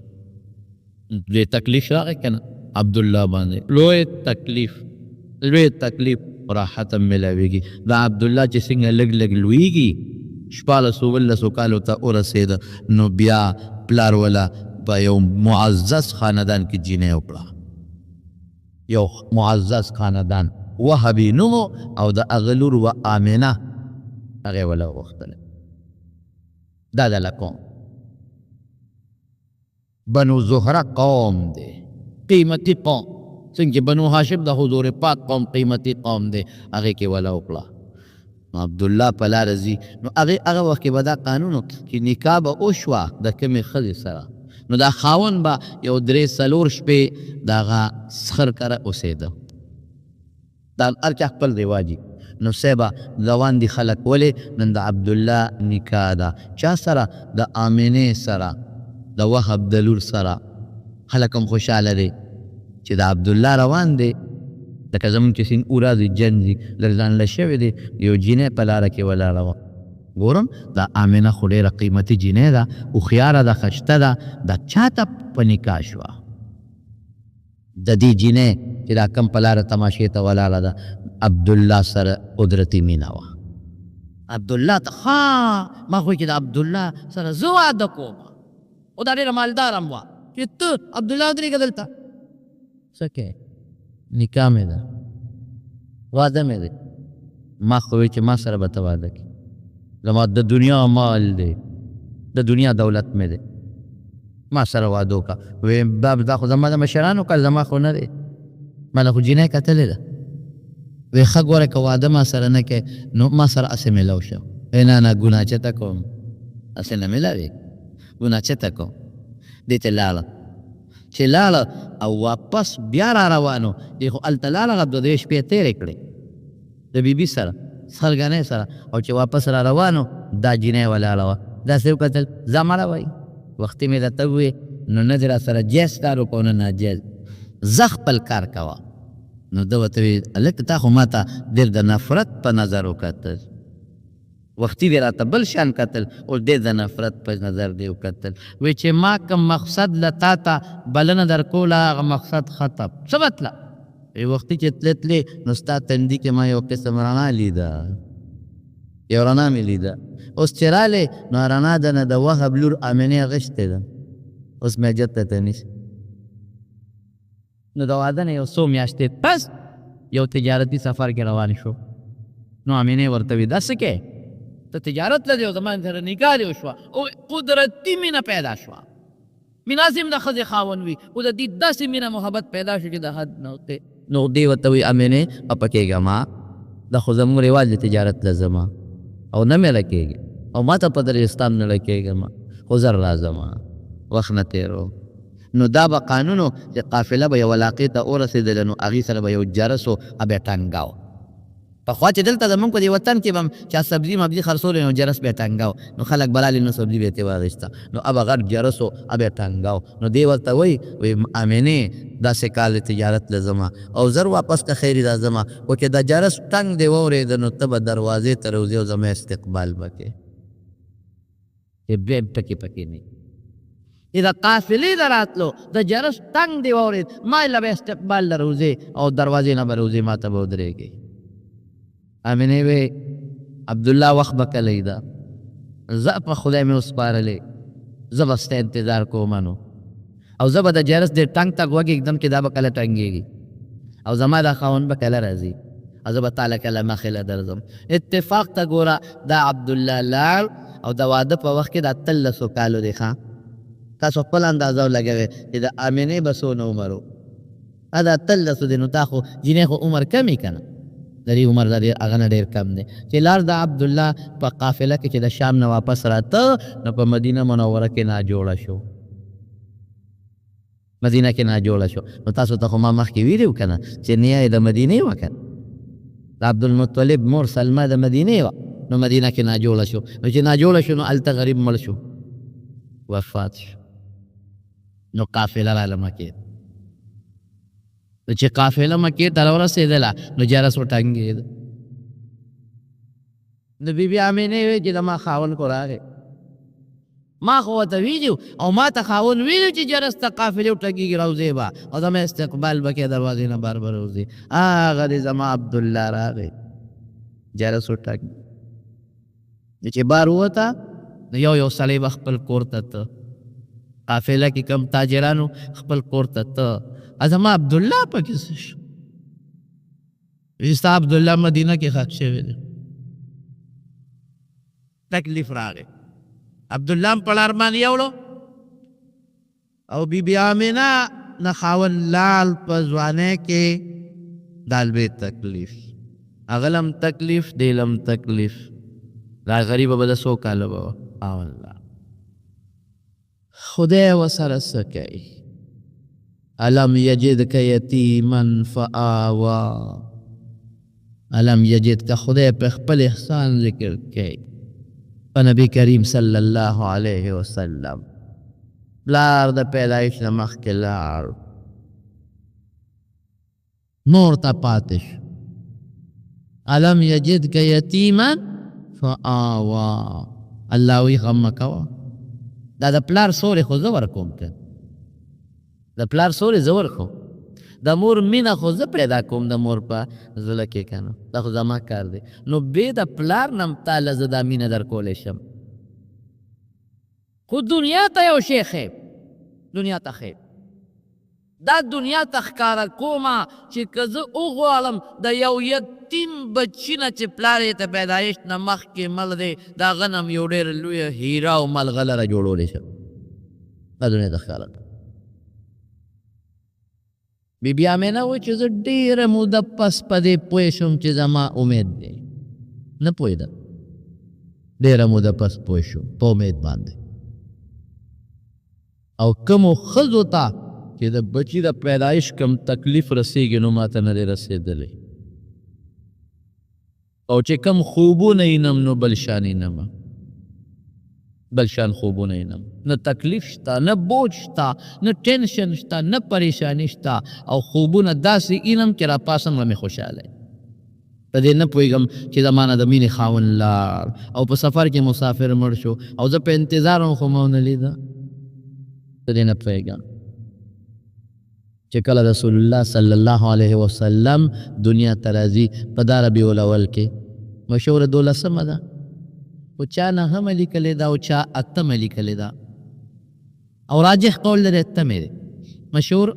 لوی تکلیف راغی که نه عبدالله باندې لوی تکلیف راحت هم ملاویږي دا عبدالله چې څنګه لږ لږ لویږي 14 کالو ته ورسېده نو بیا پلار ولا په یو معزز خاندان کې جینۍ وکړه یو معزز خاندان وهبي نومو او د هغه لور و آمنه هغې وله وغوښتله دا د لکوم بنو زهره قوم دی قیمتي قوم څنګه چې بنو هاشم د حضور پاک قوم قیمتي قوم دی هغې کې وله وکړه نو عبدالله په لاره ځي نو هغه وخت کې به دا قانون و چې نکاح به وشوه د کومې ښځې سره نو دا خاوند به یو 3-4 شپې د هغه سخر کره اوسېده دا هر چا خپل رواجي نو سبا روان دي خلک ولې نن د عبدالله نکاح ده چا سره د آمنې سره د وهب د لور سره خلک هم خوشحاله دی چې د عبدالله روان دی لکه زمونږ چې سین اورا دی جنګ دي لږ ځانله شوی دی یو جینۍ په لاره کې ولاړه وه ګورم دا آمنه خو ډېره قیمتي جینۍ ده هوښیاره ده ښایسته ده دا چاته په نکاح شوه د دې جینۍ چې دا کم په لاره تماشې ته ولاړه ده عبدالله سره قدرتي مینه وه عبدالله ته ما خو چې د عبدالله سره زه واده کوم او دا ډېره مالدار هم وه چې ته عبدالله ودرېږه دلته څه کوې نکاح مې ده واده مې دی ما خو وی چې ما سره به ته واده کړې زما د دنیا مال دی د دنیا دولت مې دی ما سره واده وکړه وی دا خو زما د مشرانو کار زما خو نه دی ما له خو جینۍ کتلې ده وی ښه ګوره که واده ما سره نه کوې نو ما سره هسې میلاو شه نه نه ګناه چېرته کوم هسې نه میلاوي ګناه چېرته کوم دې ته لاړه چې لاړه او واپس بیا را روانو دی خو هلته لاړه 2 شپې تېرې کړې د بیبي سره سرګنۍ سره او چې واپس را روانو دا جینۍ ولاړه وه داسې وکتل ځه مړه وایي وختي مې درته ووې نو نه دې را سره جایز کار وکړو نه ناجایز زه خپل کار کوه نو ده ورته وی هلک تا خو ما ته ډېر د نفرت په نظر وکتل وختي دې راته بل شان کتل او ډېر د نفرت په نظر دې وکتل وی چې ما کوم مقصد له تا ته بلنه در کوله هغه مقصد ختم څه مطلب وختي چې تلې نو ستا تندي کې ما یو قسم رڼا لیده یو رڼا مې لیده اوس چې رالې نو رڼا ده نه د وهب لور امنې غشتې ده اوس مې جته ته نیسي نو د واده نه یو څو میاشتې پس یو تجارتي سفر کې روان شو نو امینې ورته وي دا څه کې ته تجارت لدی او زما سره نکاح دې وشوه او قدرتي مینه پیدا شوه مینه هم د ښځې خاوند وي او د دې داسې مینه محبت پیدا شو چې د حد نه نو دې ورته وي امینې اپه کېږه ما دا خو زموږ رواج د تجارت له زما او نه مې لکېږي او ما ته په درستان نه لکېږه ما خو زر راځه وخت نه تېرو نو دا به قانونو چې قافله به یو علاقې ته ورسېدله نو هغې سره به یو جرس و بیا ټنګاو پخوا چې دلته زمونږ په دې وطن کې به هم چا سبزي مبزي خرڅولی نو جرس بیا ټنګاو نو خلک به رالي نو سبزي به یې ترې واخېسته نو به غټ جرس و بیا ټنګاو نو دې ورته وایي امینې داسې کال تجارت له زما او زر واپس که خیري دا زما خو چې دا جرس ټنګ دې واورېده نو ته به دروازې ته روځې او زما استقبال به کوې چې دویم ټکې پکې نه د قافلې د راتلو د جرس ټنګ دې واورېد ما له به استقبال له روځې او دروازې نه به روځې ما ته به ودرېږې امینې وی عبدالله وخت به کلی ده زه په خدای مې وسپارلې زه به ستا انتظار کوم نو او زه به د جرس دې ټنګ ته غوږ ږدم چې دا به کله ټنګېږي او زما دا خاوند به کله راځي او زه به تاله کله مخې له درځم اتفاق ته ګوره دا عبدالله لاړ او د واده په وخت کې دا 13 کالو دی ښه تاسو خپل اندازه ولګوئ چې د امینې به څونه عمر و دا 13 دی نو تا خو جینۍ خو عمر کم یې که نه د دې عمر د هغه نه ډېر کم دی چې لاړ د عبدالله په قافله کې چې د شام نه واپس راته نو په مدینه منوره کې ناجوړه شو مدینه کې ناجوړه شو نو تاسو ته خو ما مخکې ویلي و که نه چې نیا یې د مدینې وه که د عبدالمطلب مور سلمه د مدینې وه نو مدینه کې ناجوړه شو نو چې ناجوړه شو نو هلته غریب مړ شو وفات شو نو قافله راله مکې نو چې قافله مکې ته راورسېدله نو جرس وټنګېده نو بی بی آمینه وی چې د ما خاون کو راغی ما خو ورته ویلي او ما ته خاون ویلي چې جرسته قافلې وټکېږي روضې به او زما استقبال به کې دروازې نه بار به روځي هغه دی زما عبدالله راغی جرس وټک چې بار ووته نو یو سړی به خپل کور ته ته قافله کې کم تاجرانو خپل کور ته ته زما عبدالله پکې څه شو ستا عبدالله مدینه کې ښخ شوی دی تکلیف راغی عبدالله په لار باندې یوړو او بی بی آمینه نه خاون لال په ځوانۍ کې دال به تکلیف اغلم تکلیف دیلم تکلیف دا غریبه به د څو کاله به والله خدای ورسره څه کوي الم یجدک یتیما فآوا الم یجدک خدای په خپل احسان ذکر کوي په نبی کریم صلی الله علیه وسلم پلار د پیدایش نه مخکې لاړ نور ته پاتې شو الم یجدک یتیما فآوا الله وی غم مه کوه دا د پلار سوری خو زه ورکوم که د پلار سوری زه ورکوم د مور مینه خو زه پیدا کوم د مور په زړه کې که نه دا خو زما کار دی نو بې د پلار نه هم تاله زه دا مینه در کولی شم خو دنیا ته یو شی ښیم دنیا ته ښیم دا دنیا ته ښکاره کومه چې که زه وغواړم د یو یتیم بچي نه چې پلار یې ته پیدایش نه مخکې مړ دی د هغه نه هم یو ډېره لویه هیره او ملغلره جوړولی شم دا دنیا ته ښکاره بی بی آمینه وی چې زه ډېره موده پس په دې پوه شوم چې زما امید دی نه پوهېدم ډېره موده پس پوه شوم په امید باندې او کومو ښځو ته چې د بچي د پیدایش کم تکلیف رسېږي نو ما ته نه دی رسېدلی او چې کم خوبونه وینم نو بل شان وینم بل شان خوبونه وینم نه تکلیف شته نه بوج شته نه ټینشن شته نه پریشاني شته او خوبونه داسې وینم چې راپاسم به مې خوشحاله په دې نه پوهېږم چې زما نه د مینې خاوند لاړ او په سفر کې مسافر مړ شو او زه په انتظار هم خو مو ونه لیده په دې نه پوهېږم چې کله رسول الله صلی الله علیه وسلم دنیا ته راځي په دا ربیع الاول کې مشهوره 12مه ده او چا 9مه لیکلې ده او چا 8مه لیکلې ده او راجح قول د 8مه دی مشهور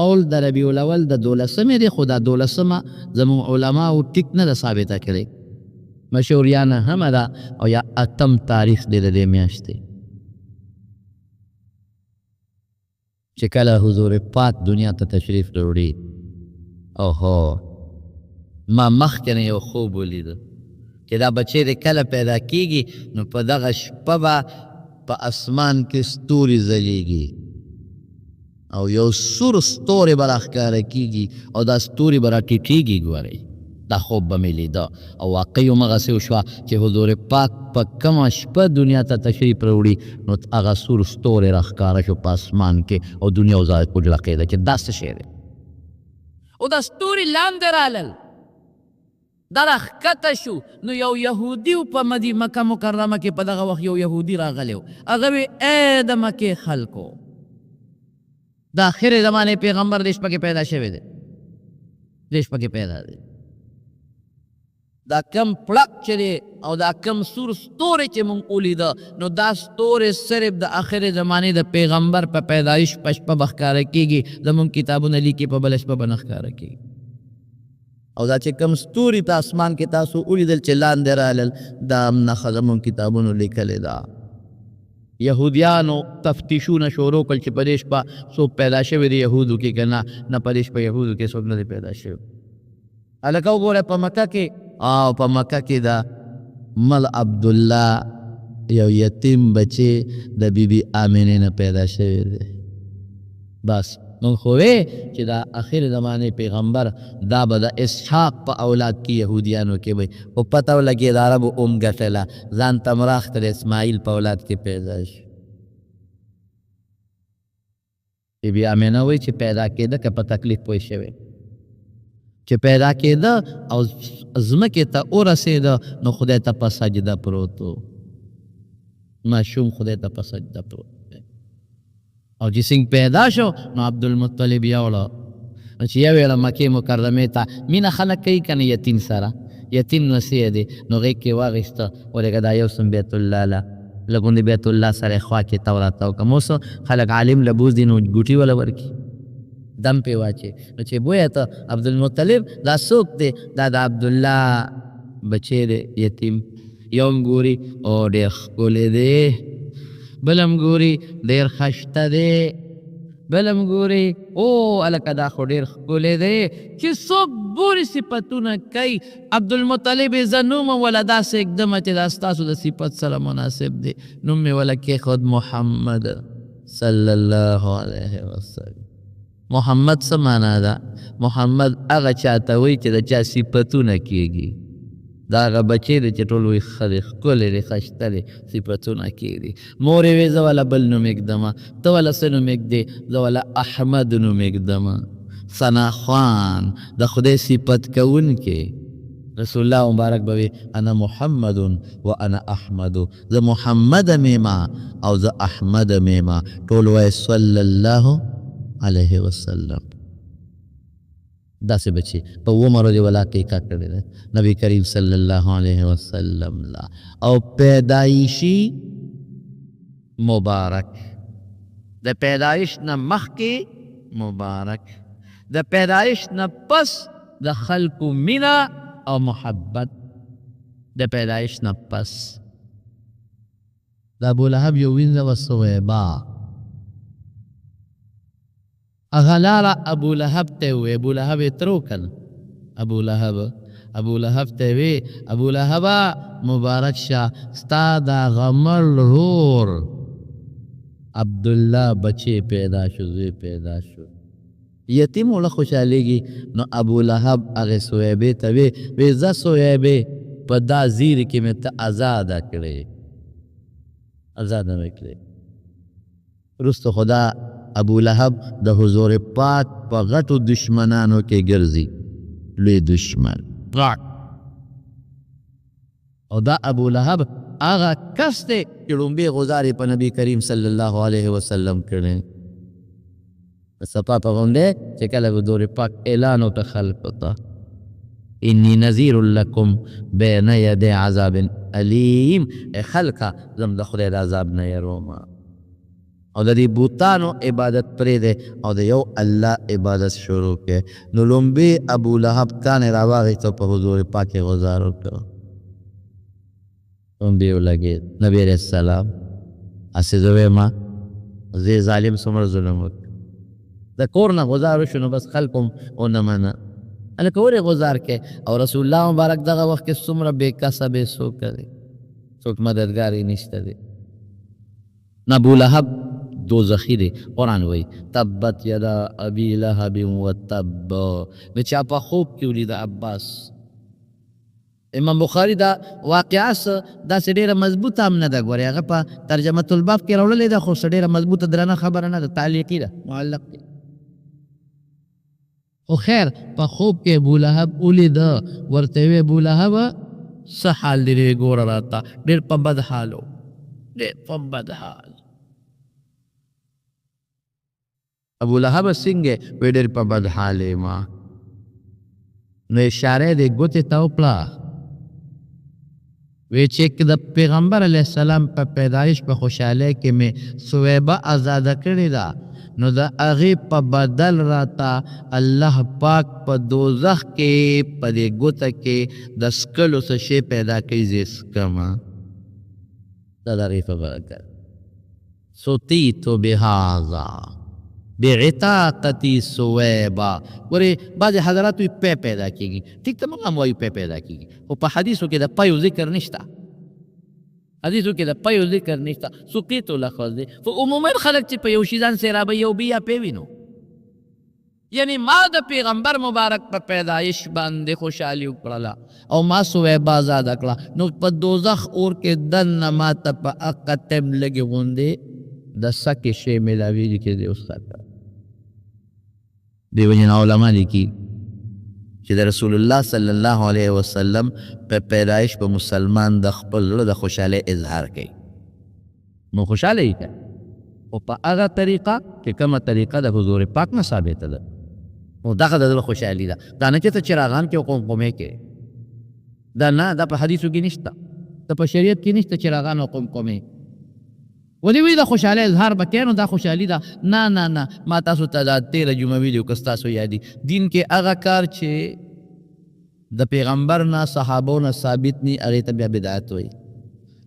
قول د ربیع الاول د 12مه دی خو دا 12مه زموږ علماو ټیک نه ده ثابته کړې مشهور یا 9مه ده او یا 8م تاریخ دی د دې میاشتې چې کله حضور پاک دنیا ته تشریف راوړي اوهو ما مخکې نه یو خوب ولیده چې دا بچی د کله پیدا کیږي نو په دغه شپه به په اسمان کې ستوري ځلیږي او یو سور ستوری به راښکاره کیږي او دا ستوري به راټیټېږي ګورئ دا خوب به مې لیده او واقعي همغسې وشوه چې حضور پاک په کومه شپه دنیا ته تشریف راوړي نو هغه سور ستوری راښکاره شو په اسمان کې او دنیا وځړقېده چې دا څه شی دی او دا ستوري لاندې رالل دا راښکته شو نو یو یهودي په مکه مکرمه کې په دغه وخت یو یهودي راغلی و هغه وی ای د مکې خلکو د آخرې زمانې پیغمبر دې شپه کې پیدا شوی دی دې شپه کې پیدا دی دا کم پړق چې دی او دا کم سور ستوری چې مونږ ولیده نو دا ستوری صرف د آخرې زمانې د پیغمبر په پیدایش په شپه به ښکاره کېږي زمونږ کتابونه لیکي په بله شپه به نه ښکاره کېږي او دا چې کم ستوري په اسمان کې تاسو ولیدل چې لاندې رالل دا هم نښه زمونږ کتابونو لیکلې ده یهودیانو تفتیشونه شروع کړل چې په دې شپه څوک پیدا شوي د یهودو کې که نه په دې شپه یهودو کې څوک نه دی پیدا شوي هلکه وګوره په مکه کې او په مکه کې د مل عبدالله یو یتیم بچی د بی بی آمینې نه پیدا شوی دی بس مونږ خو وی چې دا آخر زمانې پیغمبر دا به د اسحاق په اولاد کې یهودیانو کې وی خو پته ولګېد د عربو ګټله ځان ته مراخته د اسماعیل په اولاد کې پیدا شو بی بی آمینه وی چې پیدا کېده که په تکلیف پوه شوی چې پیدا کېده او ځمکې ته ورسېده نو خدای ته په سجده پروت و. ماشوم خدای ته په سجده پروت دی او چې څنګه پیدا شو نو عبدالمطلب یوړه. نو چې یوړه مکې مکرمې ته مینه خلک کوي که نه یتیم سره، یتیم نصیح دی نو غېږ کې واخېسته ورېږه دا یو سم بیت الله له لږ بیت الله سره خوا کې تاو راتاو کړه. اوس خلک عالم له بوځ دي نو ګوټي وله ورکړي دم پې واچي. نو چې بویه ته عبدالمطلب دا څوک دی؟ دا د عبدالله بچی دی یتیم. یو هم ګوري او ډېر ښکلی دی، بل هم ګوري ډېر خشته دی، بل هم ګوري او هلکه دا خو ډېر ښکلی دی. چې څوک ګوري صفتونه کوي. عبدالمطلب یې زه نوم وله داسې اږدمه چې دا ستاسو د صفت سره مناسب دی. نوم مې وله کېښود محمد صلی الله علیه وسلم. محمد څه معنا ده؟ محمد هغه چاته وایي چې د چا صفتونه کېږي. دا هغه بچی دی چې ټول وایي ښه دی، ښکلی دی، ښایسته دی، صفتونه کېږي. مور یې وایي زه وله بل نوم ایږدمه، ته وله څه نوم ایږدې؟ زه وله احمد نوم ایږدمه. ثناخوان د خدای صفت کوونکی. رسول الله مبارک به وي انا محمد و انا احمد، زه محمد میما او زه احمد میما. ټول وایي صلی الله علیه وسلم. داسې بچی په عمر دی ولا عقیقه کړې ده نبی کریم صلی الله علیه وسلم لا. او پیدایشي مبارک، د پیدایش نه مخکې مبارک، د پیدایش نه پس د خلکو مینه او محبت. د پیدایش نه پس د ابولهب یو وینځه وه صویبه. هغه لاره ابولهب ته یې ووی، ابولهب یې تر وکړ. ابولهب ته یې وی ابولهبه مبارک شه ستا دا غمر رور عبدالله بچی پیدا شو، زوی پیدا شو. یتیم وله خوشحالیږي. نو ابولهب هغې صویبې ته وی زه صویبې په دا زیرې کې مې ته ازاده کړې، ازاده مې کړې. وروسته خدا ابولهب د حضور پاک په غټو دشمنانو کې ګرځي، لوی دشمن غټ. او دا ابولهب هغه کس دی چې لومبې غزارې په نبي کریم صلی الله علیه وسلم کړی. د صفا په غونډې چې کله حضور پاک اعلان وکړه خلکو ته انی نذیر لکم بین یدی عذاب علیم. خلکه زم د خدای د عذاب نه یرومه او د دې بوتانو عبادت پرېږدئ او د یو الله عبادت شروع کړئ. نو لومبې ابولهب کاڼې راواخیسته په حضور پاک یې غزار وکړه. لومبې ولګېد. نبي علیه السلام هسې زه ویمه زه ظالم څومره ظلم وکړ. د کور نه غزار وشو نو بس خلکو هم ونه منه. هلکه ولې غزار کې؟ او رسول الله مبارک دغه وخت کې څومره بې کسبې څوک دی، څوک مددګار یې نشته دی. ابولهب دوزخی دی. قرآن وی تبت یدا ابی لهب و تب. د چا په خوب کې ولید عباس. امام بخاری دا واقعه داسې ډېره مضبوطه هم نه ده. ګورې هغه په ترجمة الباب کې راوړلې ده خو څه ډېره مضبوطه درنه خبره نه ده، تعلیقي ده، معلق دی. خو خیر په خوب کې ابولهب ولیده. ورته وی ابولهبه څه حال دی؟ ګوره راته ډېر په بد حال و، ډېر په بد حال. ابولهب څنګه؟ وی ډېر په بد حال ما. نو اشاره یې د ګوتې ته وکړه. وی چې د پیغمبر علیه السلام په پیدایش په خوشحالۍ کې مې صویبه ازاده کړې ده، نو د هغې په بدل راته الله پاک په دوزخ کې په دې ګوته کې د څکلو څه شی پیدا کوي، زه یې څکمه. دا د هغې په برکت سطیتو بهذا بعتاقتی صویبه. ګورې بعضې حضرات وایي پی پیدا کېږي. ټیک ته موږ هم وایو پی پیدا کېږي، خو په حدیثو کې د پیو ذکر نشته. حدیثو کې د پیو ذکر نشته، سقیتو لفظ دی. خو عموما خلک چې په یو شي ځان سیرابه یو بیا پی وینو. یعنی ما د پیغمبر مبارک په پیدایش باندې خوشحالي وکړله او ما صویبه ازاده کړه، نو په دوزخ اور کې دننه ما ته په هغه ټیم لږې غوندې د سکې شی میلاویږي چې دی اوس خطر. دې وجې نه علما لیکي چې د رسول الله صلی الله علیه وسلم په پیدایش په مسلمان د خپل زړه د خوشحالۍ اظهار کوي. نو خوشحاله یې کوي او په هغه طریقه چې کومه طریقه د حضور پاک نه ثابته ده. نو دغه د زړه خوشحالي ده، دا نه چې ته چراغان کې او قمقمې کې، دا نه، دا په حدیثو کې نشته، دا په شریعت کې نشته چراغان او قمقمې. ولې وی د خوشحالۍ اظهار به کوې نو دا خوشحالي ده؟ نه نه نه، ما تاسو ته دا 13 جمعه ویلي که ستاسو یادي، دین کې هغه کار چې د پیغمبر نه صحابو نه ثابت نی هغې ته بیا بدعت وایي.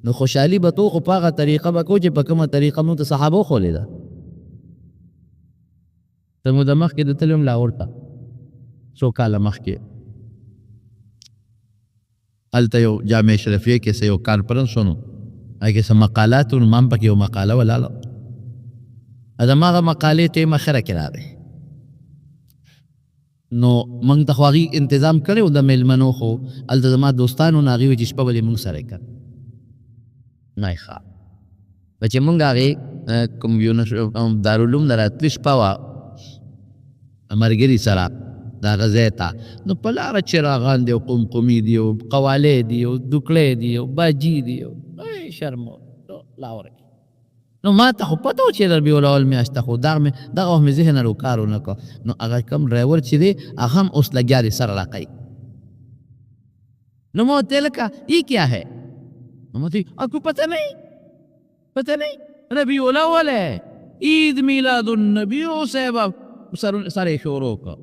نو خوشحالي به تو خو په هغه طریقه به کوو چې په کومه طریقه موږ ته صحابو ښولې ده. ته مو د مخکې د تللی وم لاهور ته څو کاله مخکې، هلته یو جامع شرفیه کې څه یو کانفرنس ونو، هغې کې څه مقالات وو، ما هم پکې یو مقاله ولاړه، د هماغه مقالې ټیم اخره کې راغی. نو موږ ته خو هغې انتظام کړی و د میلمنو، خو هلته زما دوستان و نو هغې وایي چې شپه به دې موږ سره کړ. نه یې ښه به چې موږ هغې کوم دارالعلوم نه راتلي شپه وه ملګري سره د هغه ځای ته، نو په لاره چراغان دی او قمقمي دی او قوالې دی او دوکړې دی او باجي دی او شرم لاهور کې. نو ما ته خو پته و چې د ربیع الاول میاشته، خو دغه وخت مې ذهن له کار ونه کړ. نو هغه کوم ډرایور چې دی هغه هم اوس لګیا دی سره راقی. نو ما ورته لکه ای کیا ہے؟ نو ما ته آپ کو پتہ نہیں ربیع الاول ہے، عید میلاد النبی صاحب سر شروع کا.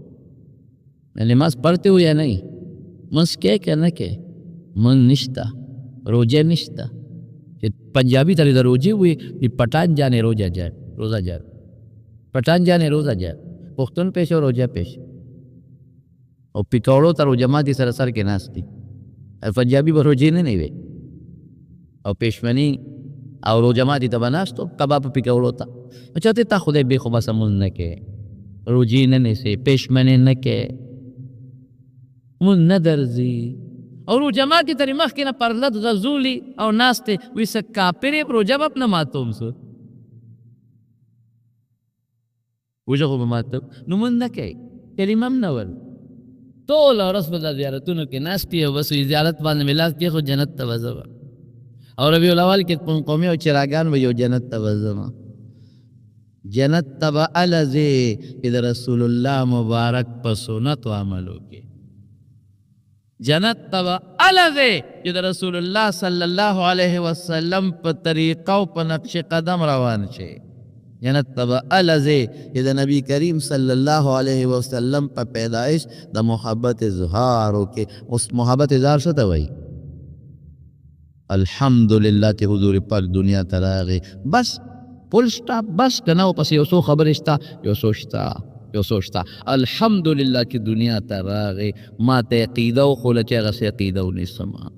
نماز پڑھتے ہو یا نہیں؟ منس کہ نہ کہ من نشتا روزے نشتا. پنجابی تلی در روزے ہوئی پٹان جانے روزہ جائے پٹان جانے روزہ جائے پختون پیش اور روزہ پیش اور پکوڑو تا روزہ ماتی سر سر کے ناستی. پنجابی با روزے نہیں ہوئے اور پیشمنی اور روزہ ماتی تا بناستو کباب پکوڑو تا چاہتے تا خودے بے خوبہ سمون نکے روزی ننے سے پیشمنی نکے من ندرزی او روزه ماتې ترې مخکې نه پرلت غزولي او ناستې وایي څه کاپرې روزه به نه ماتوم سو روزه خو به ماتوم نو مونځ نه کوي کلمه هم نه ول ټوله ورځ به دا زیارتونو کې ناستې او بس وایي زیارت باندې مې لاس کېښود جنت ته به ځمه او ربیع الاول کې قمقمې او چراګان به یو جنت ته به ځمه. جنت ته به هله ځې چې د رسول الله مبارک په سنتو عملو کې، جنت تبا الذي چې د رسول الله صلی الله علیه وسلم په طریقه او په نقش قدم روان شي. جنت تبا الذي چې د نبی کریم صلی الله علیه وسلم په پیدایش د محبت اظهار وکړي. اوس محبت اظهار څه ته وایي؟ الحمدلله چې حضور پاک دنیا ته راغی، بس فل سټاپ، بس که نه پس یو څو خبرې شته یو سوچتا الحمدلله چې دنیا ته راغی، ما ته عقیده وښوله چې هغسې عقیده ونیسمه.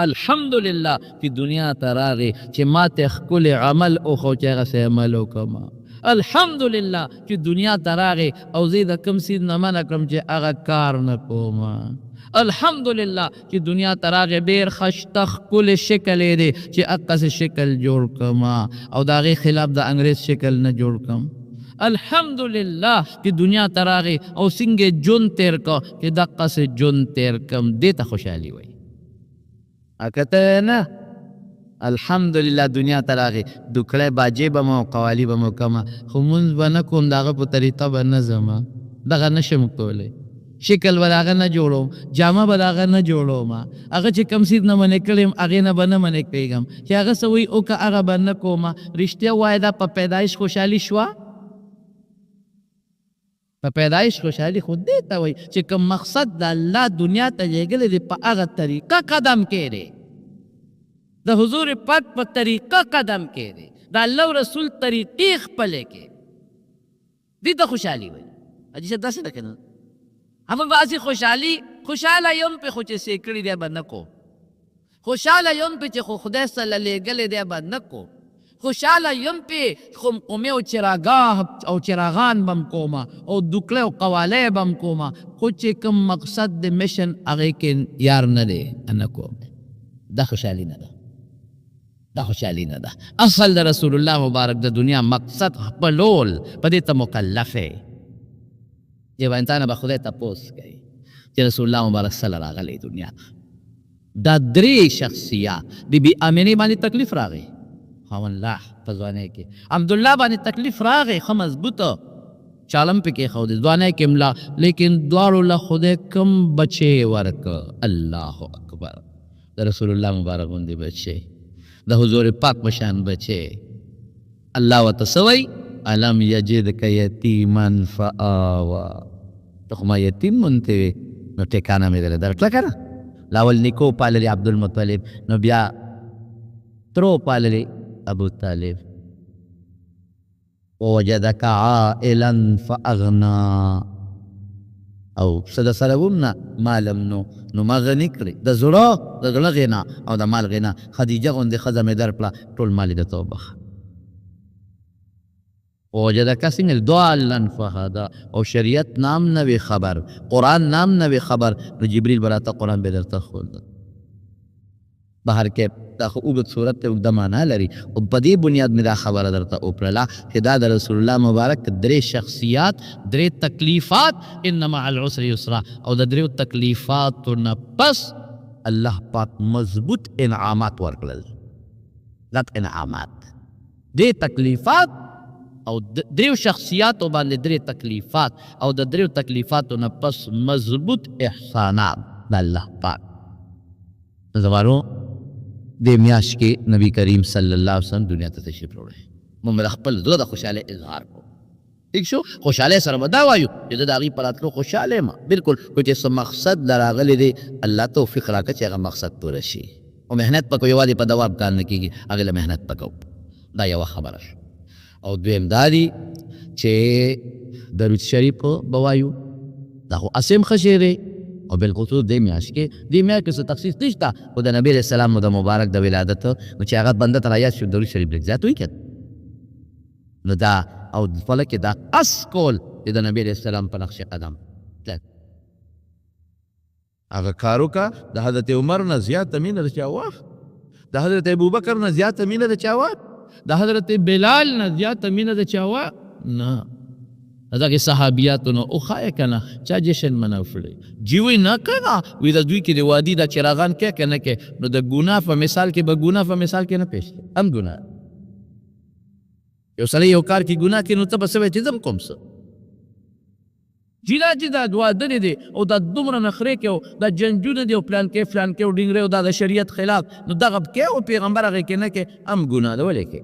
الحمدلله چې دنیا ته راغی چې ما ته ښکلی عمل وښو چې هغسې عمل وکړمه. الحمدلله چې دنیا ته راغی او زه د کوم څیز نه منع کړم چې هغه کار نه کومه. الحمدلله چې دنیا ته راغی ډېر ښایسته ښکلی شکل یې دی چې هغسې شکل جوړ کړمه او د هغې خلاف د انګریز شکل نه جوړ کړم. الحمدلله کہ دنیا تراغی او سنگے جون تیر کو کہ دقا سے جون تیر کم دیتا خوشحالی ہوئی. اکتا نا الحمدلله دنیا تراغی دکڑے باجے بمو قوالی بمو کما خمونز بنکم داغا پو طریقہ بنظم داغا نشم کولے شکل بلاغا نہ جوڑو جامع بلاغا نہ جوڑو ما اگر چه کم سید نہ منے کلیم اگے نہ بنا منے کلیگم چه اگر سوئی او کا اگر بنکو ما رشتہ وائدہ پا پیدائش خوشحالی شوا په پیدایش خوشحالی خود دیتا وی چې کوم مقصد د الله دنیا ته لېږلی دی په هغه طریقه قدم کېږدی د حضور پاک په طریقه قدم کېږدی د الله رسول طریقې خپلې کې دې ته خوشحالي وایي. حدیث داسې ده که نه؟ همه بعضې خوشحاله یم پې خو چې سیکړي دی به نه کو، خوشحاله یم پې چې خو خدای سره لېږلی دی به نه کو، خوشحاله یم پې قمقمې او چراغان بم کوما او دوکړې او قوالی بم کوما، خو چې کوم مقصد د مشن هغې کې یار نه دی نه کوم. دا خوشحالي نه ده، دا خوشحالي نه ده. اصل د رسول الله مبارک د دنیا مقصد خپلول په دې ته مکلف دی چې به انسان به خدای تپوس کوي چې رسول الله مبارک صلی راغلی دنیا دا درې شخصیات بی امینه باندې تکلیف راغی الله په ځوانۍ کې عبدالله باندې تکلیف راغی ښه مضبوطه چالم پې کېښود ځوانۍ کې ملا لیکن دواړو له خدای کم بچی ورکړه الله اکبر د رسول الله مبارک غوندې بچی د حضور پاک په شان بچی الله ورته څه وایي الم یجدک یتیما فآوا ته خو ما یتیم مونته وې نو ټیکانه مې درله درکړه که نه لاول نیکو پاللی عبدالمطلب نو بیا ترو پاللی ابو طالب ووجدک عائلا فاغنا او صد سرهونه مالم نو ما غني کړی د زړه غنا او د مال غنا خدیجه غوندې ښځه مې درکړه ټول مال یې درته وبخه ووجدک څنګه ضالا فهدا او شریعت نام نه وي خبر قرآن نام نه وي خبر نو جبریل به راته قرآن به درته ښود بهر کې دا خو اوږد صورت ته اوږده معنا لري او په دې بنیاد مې دا خبره درته وکړله چې دا د رسول الله مبارک درې شخصیات درې تکلیفات ان مع العسر یسرا او د دریو تکلیفاتو نه پس الله پاک مضبوط انعامات ورکړل غټ انعامات دې تکلیفات او دریو شخصیاتو باندې درې تکلیفات او د دریو تکلیفاتو نه پس مضبوط احسانات د الله پاک زمارو دې میاشت کې نبی کریم صلی الله علیه وسلم دنیا ته تشریف راوړی موږ خپل زړه د خوشحالۍ اظهار کوو ٹھیک شو خوشحالۍ سره به دا وایو چې زه د هغې په راتلو خوشحاله یم بلکل خو چې څه مقصد له راغلی دی الله توفیق راکړه چې هغه مقصد پوره شي او محنت به کوو یوازې په دوام کار نه کېږي هغې له محنت به کوو دا یوه خبره شو او دویم دا دی چې درود شریف به وایو دا خو اسیم ښه شی دی او بالخصوص دې میاشت کې څه تخصیص نشته خو د نبي علیه السلام د مبارک د ولادت نو چې هغه بنده ته رایاد شو درود شریف لږ زیات وایي که نو دا او فلک کې دا اس کول چې د نبي علیه السلام په نقش قدم هغه کار وکړه د حضرت عمر نه زیاته مینه د چا وه د حضرت ابوبکر نه زیاته مینه د چا وه د حضرت بلال نه زیاته مینه د چا وه نه دغه صحابیاتو نو اوخایه که نه چا جشن منوفړی جیوی نه که نه وی د دوی کې د وادي دا چراغان کې که نه کې نو د ګناه په مثال کې به ګناه په مثال کې نه پیش دی هم ګناه یو سړی یو کار کې ګناه کې نو ته به څه وایې چې زه کوم څه جینا چې دا دوادنې دی او دا دومره نخرې کې او دا جنجونه دی او پلان کې او ډینګرې او دا د شریعت خلاف نو دغه کې او پیغمبر هغې کې نه کې هم ګناه ده ولې کې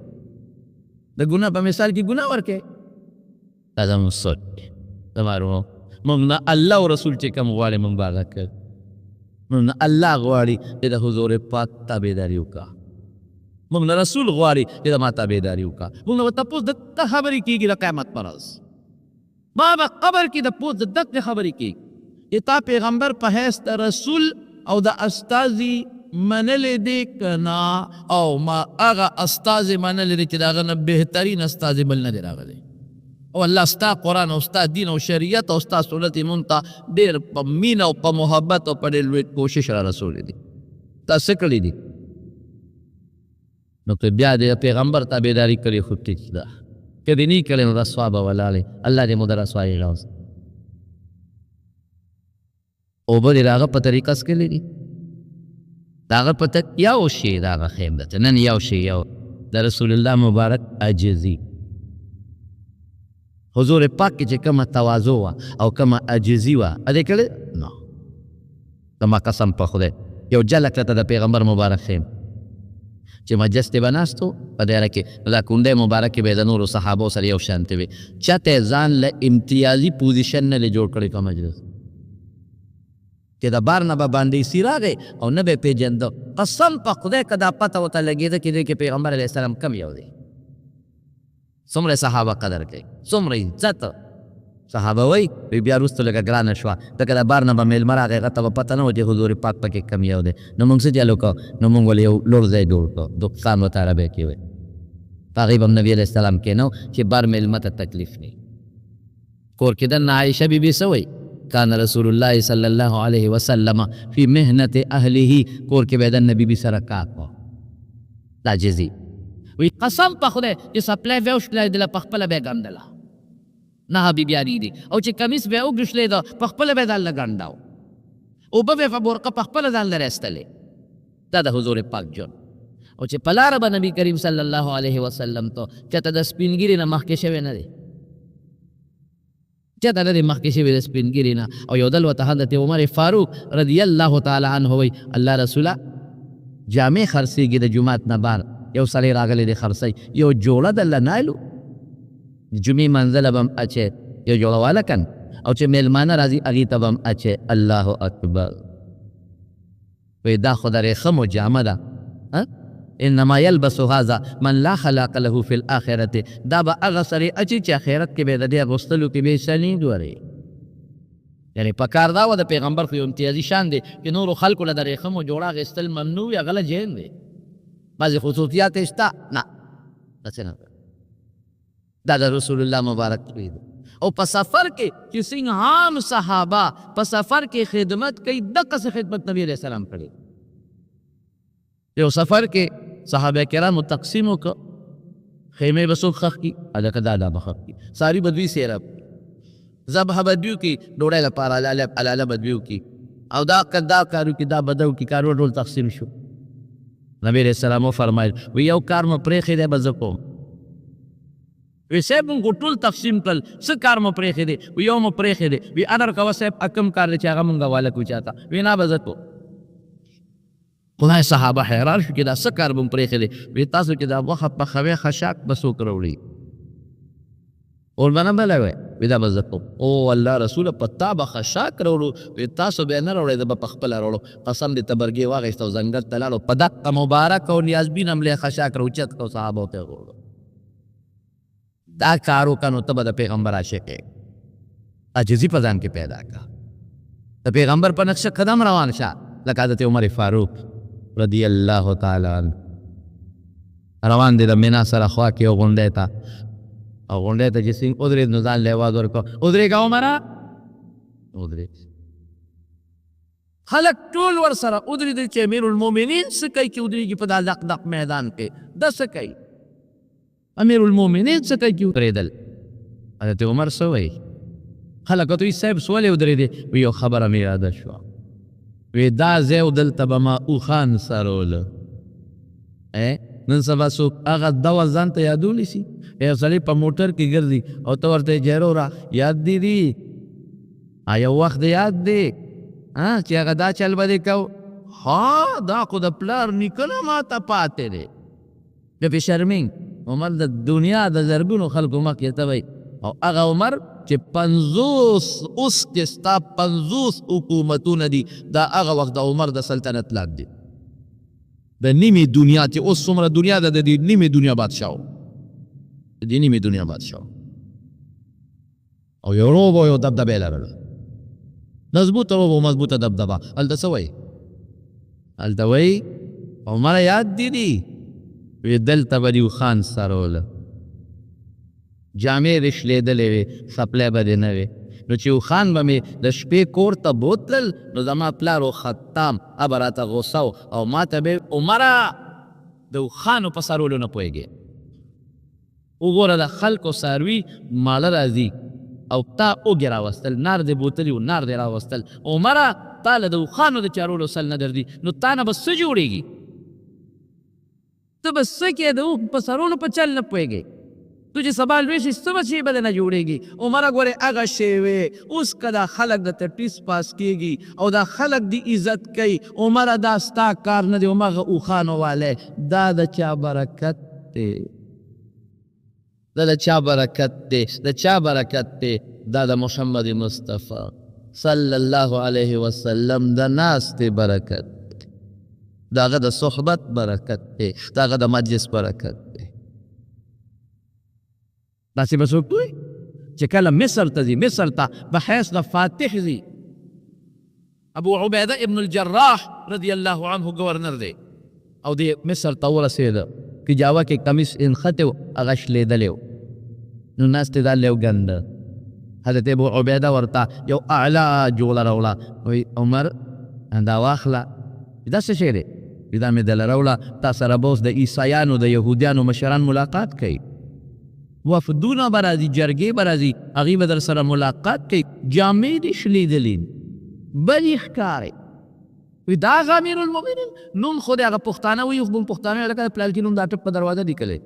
د ګناه په مثال کې ګناه ورکې دا زموږ سوچ زمارو موږ نه الله او رسول چې کوم غواړي موږ به هغه کوو موږ نه الله غواړي چې د حضور پاک تابعداري وکړه موږ نه رسول غواړي چې د ما تابعداري وکړه موږ نه به تپوس د خبرې کېږي د قیامت پر ورځ ما به قبر کې د پوس د دقې خبرې کېږي چې تا پیغمبر په حیث د رسول او د استازي منلی دی که نه او ما هغه استازي منلی دی چې د هغه نه بهترین استازي بل نه دی راغلی او الله ستا قرآن او ستا دین او شریعت او ستا سنت مونږ ته ډېر په مینه او په محبت او په ډېر لوی کوشش را رسولی دي تا څه کړي دي نو که بیا د پیغمبر تابعداري کړې خو ټیک ده که دې نه کړې نو رسوا به ولاړې الله دې مو د رسوایي راوست اوبه دې د هغه په طریقه څکلې دي د هغه په یو شی د هغه خیم ده نن یو شی یو د رسول الله مبارک عاجزي حضور پاک کې چې کومه تواضع وه او کومه عاجزي وه ادې کړې نه زما قسم په خدای یو جلک راته د پیغمبر مبارک خیم چې مجلس ته به ناست و په دایره کې دا کونډۍ مبارک کې به د نورو صحابو سره یو شانتې وي چاته ځان له امتیازي پوزیشن نه جوړ کړی په مجلس چې د بار نه به باندې سی راغی او نه به یې پېژنده قسم په خدای که دا پته ورته لګېده چې دی کې پیغمبر علیه السلام کم یو دی څومره صحابه قدر کوي څومره عزت صحابه وایي بیا وروسته لږه ګرانه شوه ځکه د بار نه به میلمه راغی هغه ته به پته نه وه چې حضور پاک پکې کم یو دی نو موږ څه چل وکړو نو موږ ولې یو لوړ ځای جوړ کړو دکان ورته عربۍ کې وایي په هغې به هم نبي علیه السلام کېنو چې بار میلمه ته تکلیف نه کور کې دننه عایشه بیبي څه وایي کان رسول الله صلی الله علیه وسلم فی محنت اهله کور کې به دننه بیبي سره کار کوه عاجزي وی قسم په خدای چې سپلی به وشلی دله په خپله به یې ګنډله نه بیبیانې دي او چې کمیس به یې وګرشلی ده په خپله به یې دله ګنډاو اوبه به په برقه په خپله ځان لرې ایستلې دا د حضور پاک جون او چې په لاره به نبي کریم صلی الله علیه وسلم ته چېرته د سپینګیري نه مخکې شوی نه دی چېرته نه دی مخکې شوی د سپینګیري نه او یو دل ورته حضرت عمر فاروق رضی الله تعالی عنه وایي الله رسوله جامې خرڅېږي د جومات نه بار یو سړی راغلی دی خرڅوي یو جوړه دله نایلو د جمعې منزله به هم اچې یو جوړه واله کن او چې میلمانه راځي هغې ته به هم اچې الله اکبر وایي دا خو د ریخمو جامه ده انما یلبس هذا من لا خلاق له فی الاخرة دا به هغه سړی اچي چې آخرت کې به د دې اغوستلو کې به سنید وري یعنی په کار دا و د پیغمبر خو یو امتیازي شان دی چې نورو خلکو له د ریخمو جوړه اخیستل ممنوع یا غله جین دی بعضې خصوصیات یې شته نه داسې نه دا د رسول الله مبارک دی او په سفر کې چې څنګه عام صحابه په سفر کې خدمت کوي دقسې خدمت نبي علیه السلام کړی یو سفر کې صحابه کرامو تقسیم وکړه خیمې به څوک ښخ کړي هلکه دا به ښخ کړي ساري به دوی سیرب ذبح به دوی کړي ډوډۍ لپاره حلاله به دوی وکړي او دا کار وکړي دا به ده وکړي کارونه ټول تقسیم شو نبي علیه السلام وفرمایل وی یو کار مو پرېښی دی به زه کوم وی صاحب مونږ ټول تقسیم کړل څه کار مو پرېښی دی وی یو مو پرېښی دی وی انر کوه صاحب کوم کار دی چې هغه مونږ حواله کړو چاته وی نه به زه کوم خدای صحابه حیران شو چې دا څه کار به م پرېښی دی وی تاسو چې دا غوښه پخوی خشاک به څوک راوړي اور به نه بله وی وی دا به زه کوم او الله رسوله په تا به خشاک راوړو وی تاسو به یې نه راوړئ زه به پخپله راوړو قسم دې تبرګې واخېست او ځنګل ته لاړو په دقه مبارک او نیازبین هم لی خشاک راوچت کړو صحابو ته یې وړو دا کار وکړه نو ته به د پیغمبر عاشق یې عاجزي په ځان کې پیدا کړه د پیغمبر په نقشه قدم روان شه لکه حضرت عمر فاروق رضی الله تعالی عنه روان دی د مینا سره خوا کې یو غونډۍ ته او غونډۍ ته چې څنګه ودرېد نو ځان له اواز ورکړه ودرېږه عمره ودرېد خلک ټول ورسره ودرېدل چې امیر المؤمنین څه کوي چې ودرېږي په دا دق میدان کې دا څه کوي امیر المؤمنین څه کوي چې ودرېدل حضرت عمر څه وایي خلک ورته وایي صاحب څه ولې ودرېدې وایي یو خبره مې یاده شوه وی دا ځای او دلته به ما اوښان څروله نن سبا څوک هغه ډول ځان ته یادولی شي یو سړی په موټر کې ګرځي او ته ورته یې جیروره یاد دی یو وخت یاد دی چې هغه دا چل به دې کو ها دا خو د پلار نیکه نه ماته پاتې دی د پې شرمینګ عمر د دنیا د زرګونو خلکو مخکې ته وایي او هغه عمر چې 50 اوس چې ستا 50 حکومتونه دي دا هغه وخت د عمر د سلطنت لاک دي د نیمې دنیا چې اوس څومره دنیا ده د دې نیمې دنیا بادشاه د دې نیمې دنیا بادشاه او یو روب او یو دبدبه یې لرله مضبوطه روب او مضبوطه دبدبه هلته څه وایي هلته وایي عمره یاد دي وی دلته به دې اوښان څروله جامې رشلېدلې وې څپلی به دې نه وې نو چې اوښان به مې د شپې کور ته بوتلل نو زما پلار و خطام هغه به راته غوسه او ما ته به عمره د اوښانو په څرولو نه پوهېږې وګوره د خلکو څاروي ماله راځي او تا اوږې راوستل نار دې بوتلي و نار دې راوستل عمره تا له د اوښانو د چارولو سل نه درځي نو تا نه به څه جوړېږي ته به څه کې د اوښ په څرولو په چل نه پوهېږې تو چې سبا لوی شي څه به شی به نه جوړېږي عمره ګورې هغه شی وې اوس که دا خلک د ټیس پاس کېږي او دا خلک د عزت کوي عمره دا ستا کار نه دی هماغه اوښانو والی دا د چا برکت دی دا د چا برکت دی د چا برکت دی دا د محمد مصطفی صلی الله علیه وسلم د ناستې برکت د هغه د صحبت برکت دی د هغه د مجلس برکت دی داسې به څوک وایي چې کله مصر ته ځي مصر ته به حیث د فاتح ځي ابو عبیده ابن الجراح رضی الله عنه گورنر دی او دی مصر ته ورسېده که جاوه کې کمیس انختی و هغه شلېدلی و نو ناست دا لیو ګنده حضرت ابو عبیده ورته یو اعلی جوړه راوړه وایي عمر دا واخله دا څه شی دی دا مې دله راوړه تا سره به اوس د عیسایانو د یهودیانو مشران ملاقات کوي وفدونه به راځي جرګې به راځي هغوی به در سره ملاقات کوي جامې دې شلېدلې بلې ښکارې وی دا هغه امیر المؤمنین نوم خو د هغه پښتانه وي خو پښتانه لکه د پلار کې نوم دا ټپ په دروازه لیکلی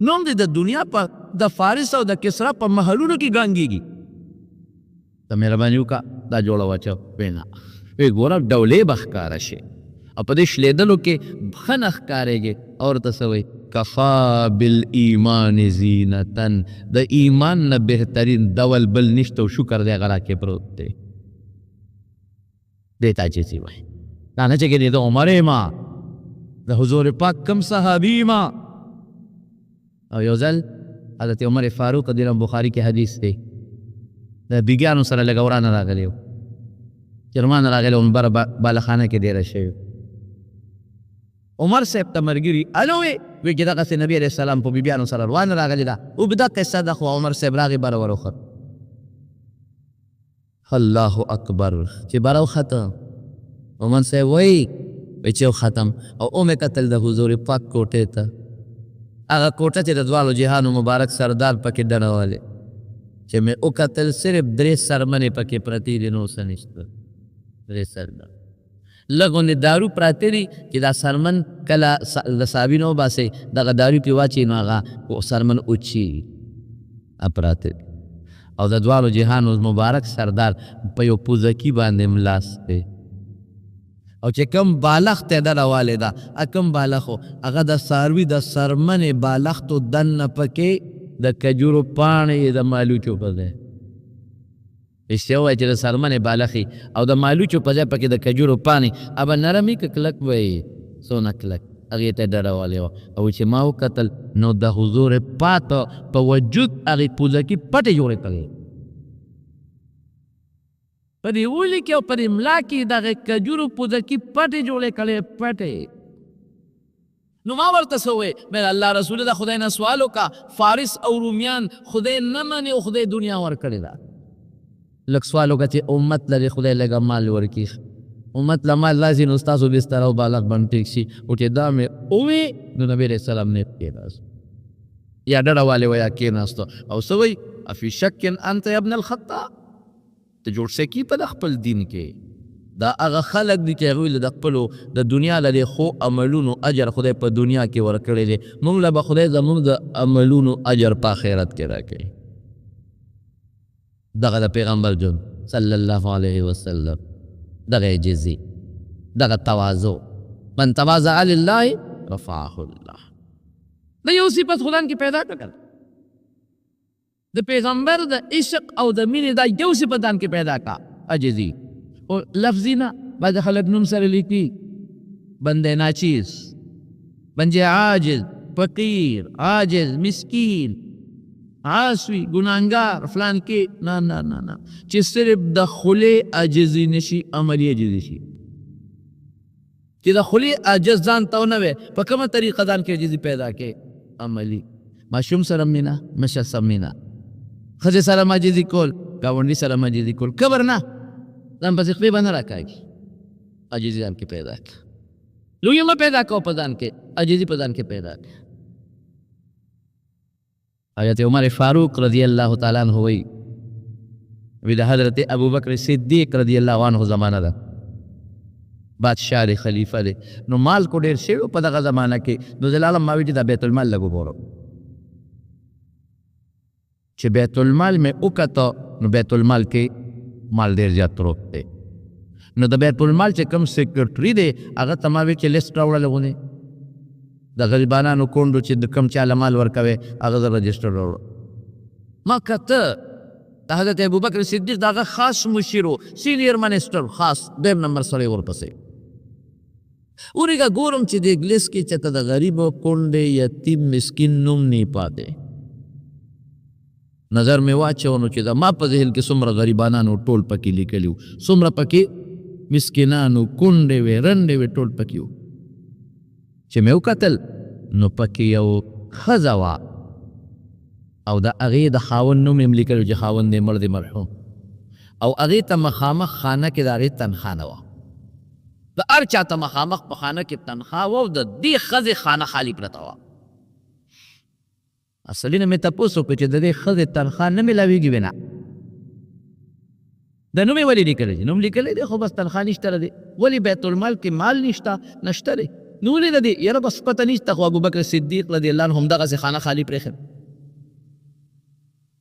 نوم د دنیا په د فارس او د کسرا په محلونو کې ګانګېږي ته مهرباني وکړه دا جوړه واچو وینا وی ګوره ډولې به ښکاره شي او په دې شلېدلو کې ښه نه ښکارېږي او ورته څه وایي کفا بالایمان زینتن د ایمان نه بهترین ډول بل نشته او شکر دی هغه راکې پروت دی دې ته عاجزي وایي دا نه چې کې د عمر ما د حضور پاک کم صحابي ما او یو ځل حضرت عمر فاروق رضی الله بخاري کې حدیث دی د بیګانو سره لږ ورانه راغلی و جرمانه راغلی و بره بالخانه کې ډېره شوي عمر صاحب ته ملګري الو وی چې دغسې نبي علیه السلام په بیبیانو سره روانه راغلې ده اوږده قصه ده خو عمر صاحب راغی بره وروخت الله اکبر چې بره وخته عمر صاحب وایي چې ختم او مې کتل د حضور پاک کوټې ته هغه کوټه چې د دواړو جهانو مبارک سردار پکې ډنولې چې مې وکتل صرف 3 سرمنې پکې پرتې دي نو څه نشته 3 سرمنې لږ غوندې دارو پراته دي چې دا سرمن کله د صحابي نه وباسئ دغه دارو پرې واچوي نو هغه سرمن اوچي پراته دي او د دواړو جهانو مبارک سردار په یو پوزکي باندې ملاس دی او چې کم بالښت یې درولې ده کم بالښت و هغه د څاروي د سرمنې بالښتو دننه پکې د کجورو پاڼې د مالوچو په ځای رښتیا ووایه چې د سرمنې بالښت او د مالوچو په ځای پکې د کجورو پاڼې ابه نرمې که کلک وایي څونه کلک هغې ته یې ډډولې وه او چې ما وکتل نو د حضور پاک په وجود هغې پوزکي پټې جوړې کړې په دې اولی کې او په دې ملا کې دغه کجورو پوزکي پټې جوړې کړې پټې نو ما ورته څه وویې مې الله رسول د خدای نه سوال وکړه فارس او رومیان خدای نه منې او خدای دنیا ورکړې ده لږ سوال وکړه چې امت لري خدای لږه مال ورکړي امت له مال راځي نو ستاسو بستر او بالښت باندې ټیک شي او چې دا مې وویې نو نبي علیه السلام نه کېناست یا ډډه والې ویا کېناسته او څه وایي افي شک انت یا ابن الخطاب ته جوړ سکی په د خپل دین کې دا هغه خلک دي چې هغوی له د خپلو د دنیا له دې ښو عملونو اجر خدای په دنیا کې ورکړی دی موږ له به خدای زموږ د عملونو اجر په آخرت کې راکوي دغه د پیغمبر جون صلی الله علیه وسلم دغه عجزي دغه تواضع من تواضع لله رفعه الله دا یو صفت خدای کې پیدا کړل د پیغمبر د عشق او د مینې دا یو صفت دان کې پیدا کا عجزي او لفظي نه بعض خلک نوم سره لیکي بندے ناچیز بندے عاجز فقیر عاجز مسکین عاصوی گناهګار فلان کې نه نه نه نه چې صرف د خولې عاجزي نشي عملي عاجزي شي چې د خولې عاجز ځان ته ونه وي په کومه طریقه ځان کې عاجزي پیدا کې عملي ماشوم سره مینه مشر سره مینه ښځې سره عاجزي کول ګاونډي سره عاجزي کول کبر نه ځان پسې خپې به نه راکاږي عاجزي ځان کې پیدا کړه لوی مه پیدا کوه په ځان کې عاجزي په ځان کې پیدا کړه حضرت عمر فاروق رضی اللہ تعالیٰ عنہ ہوئی وی دا حضرت ابو بکر صدیق رضی اللہ عنہ زمانہ دا بادشاہ دے خلیفہ دے نو مال کو ډیر شیو په دغه زمانہ کې نو زلالم ماوی دا بیت المال لگو بورو چې بیت المال میں اوکتا نو بیت المال کې مال ډیر زیات پروت دی نو دا بیت المال چې کم سیکرټری دی هغه تماوی چې لیست راوړل غونې د غریبانانو کونډو چې د کم چاله مال ورکوي هغه زه رجسټر راوړم ما کته د حضرت ابوبکر صدیق د هغه خاص مشیر و سینیر منسټر خاص دویم نمبر سړی ورپسې ورېږه ګورم چې د انګلیس کې چېرته د غریبو کونډې یتیم مسکین نوم نه پاتې نظر مې واچو نو چې د ما په ذهن کې څومره غریبانانو ټول پکې لیکلي وو څومره پکې مسکینانو کونډې وې رنډې وې ټول پکې وو چې مې وکتل نو پکې یو ښځه وه او د هغې د خاوند نوم یې لیکلو چې خاوند یې مړ دی مرحوم او هغې ته مخامخ خانه کې د هغې تنخانه وه د هر چا ته مخامخ په خانه کې تنخوا وه او د دې ښځې خانه خالي پرته وه اصلي نه مې تپوس وکړو چې د دې ښځې تنخوا نه میلاویږي وې نه د نوم یې ولې لیکلی دی؟ نوم لیکلی دی خو بس تنخوا نشته دی. ولې بیت المال کې مال نشته دی؟ نو ولې نه دی؟ یاره بس پته نشته خو ابوبکر صدیق رضی الله عنه همدغسې خانه خالي پرېښې.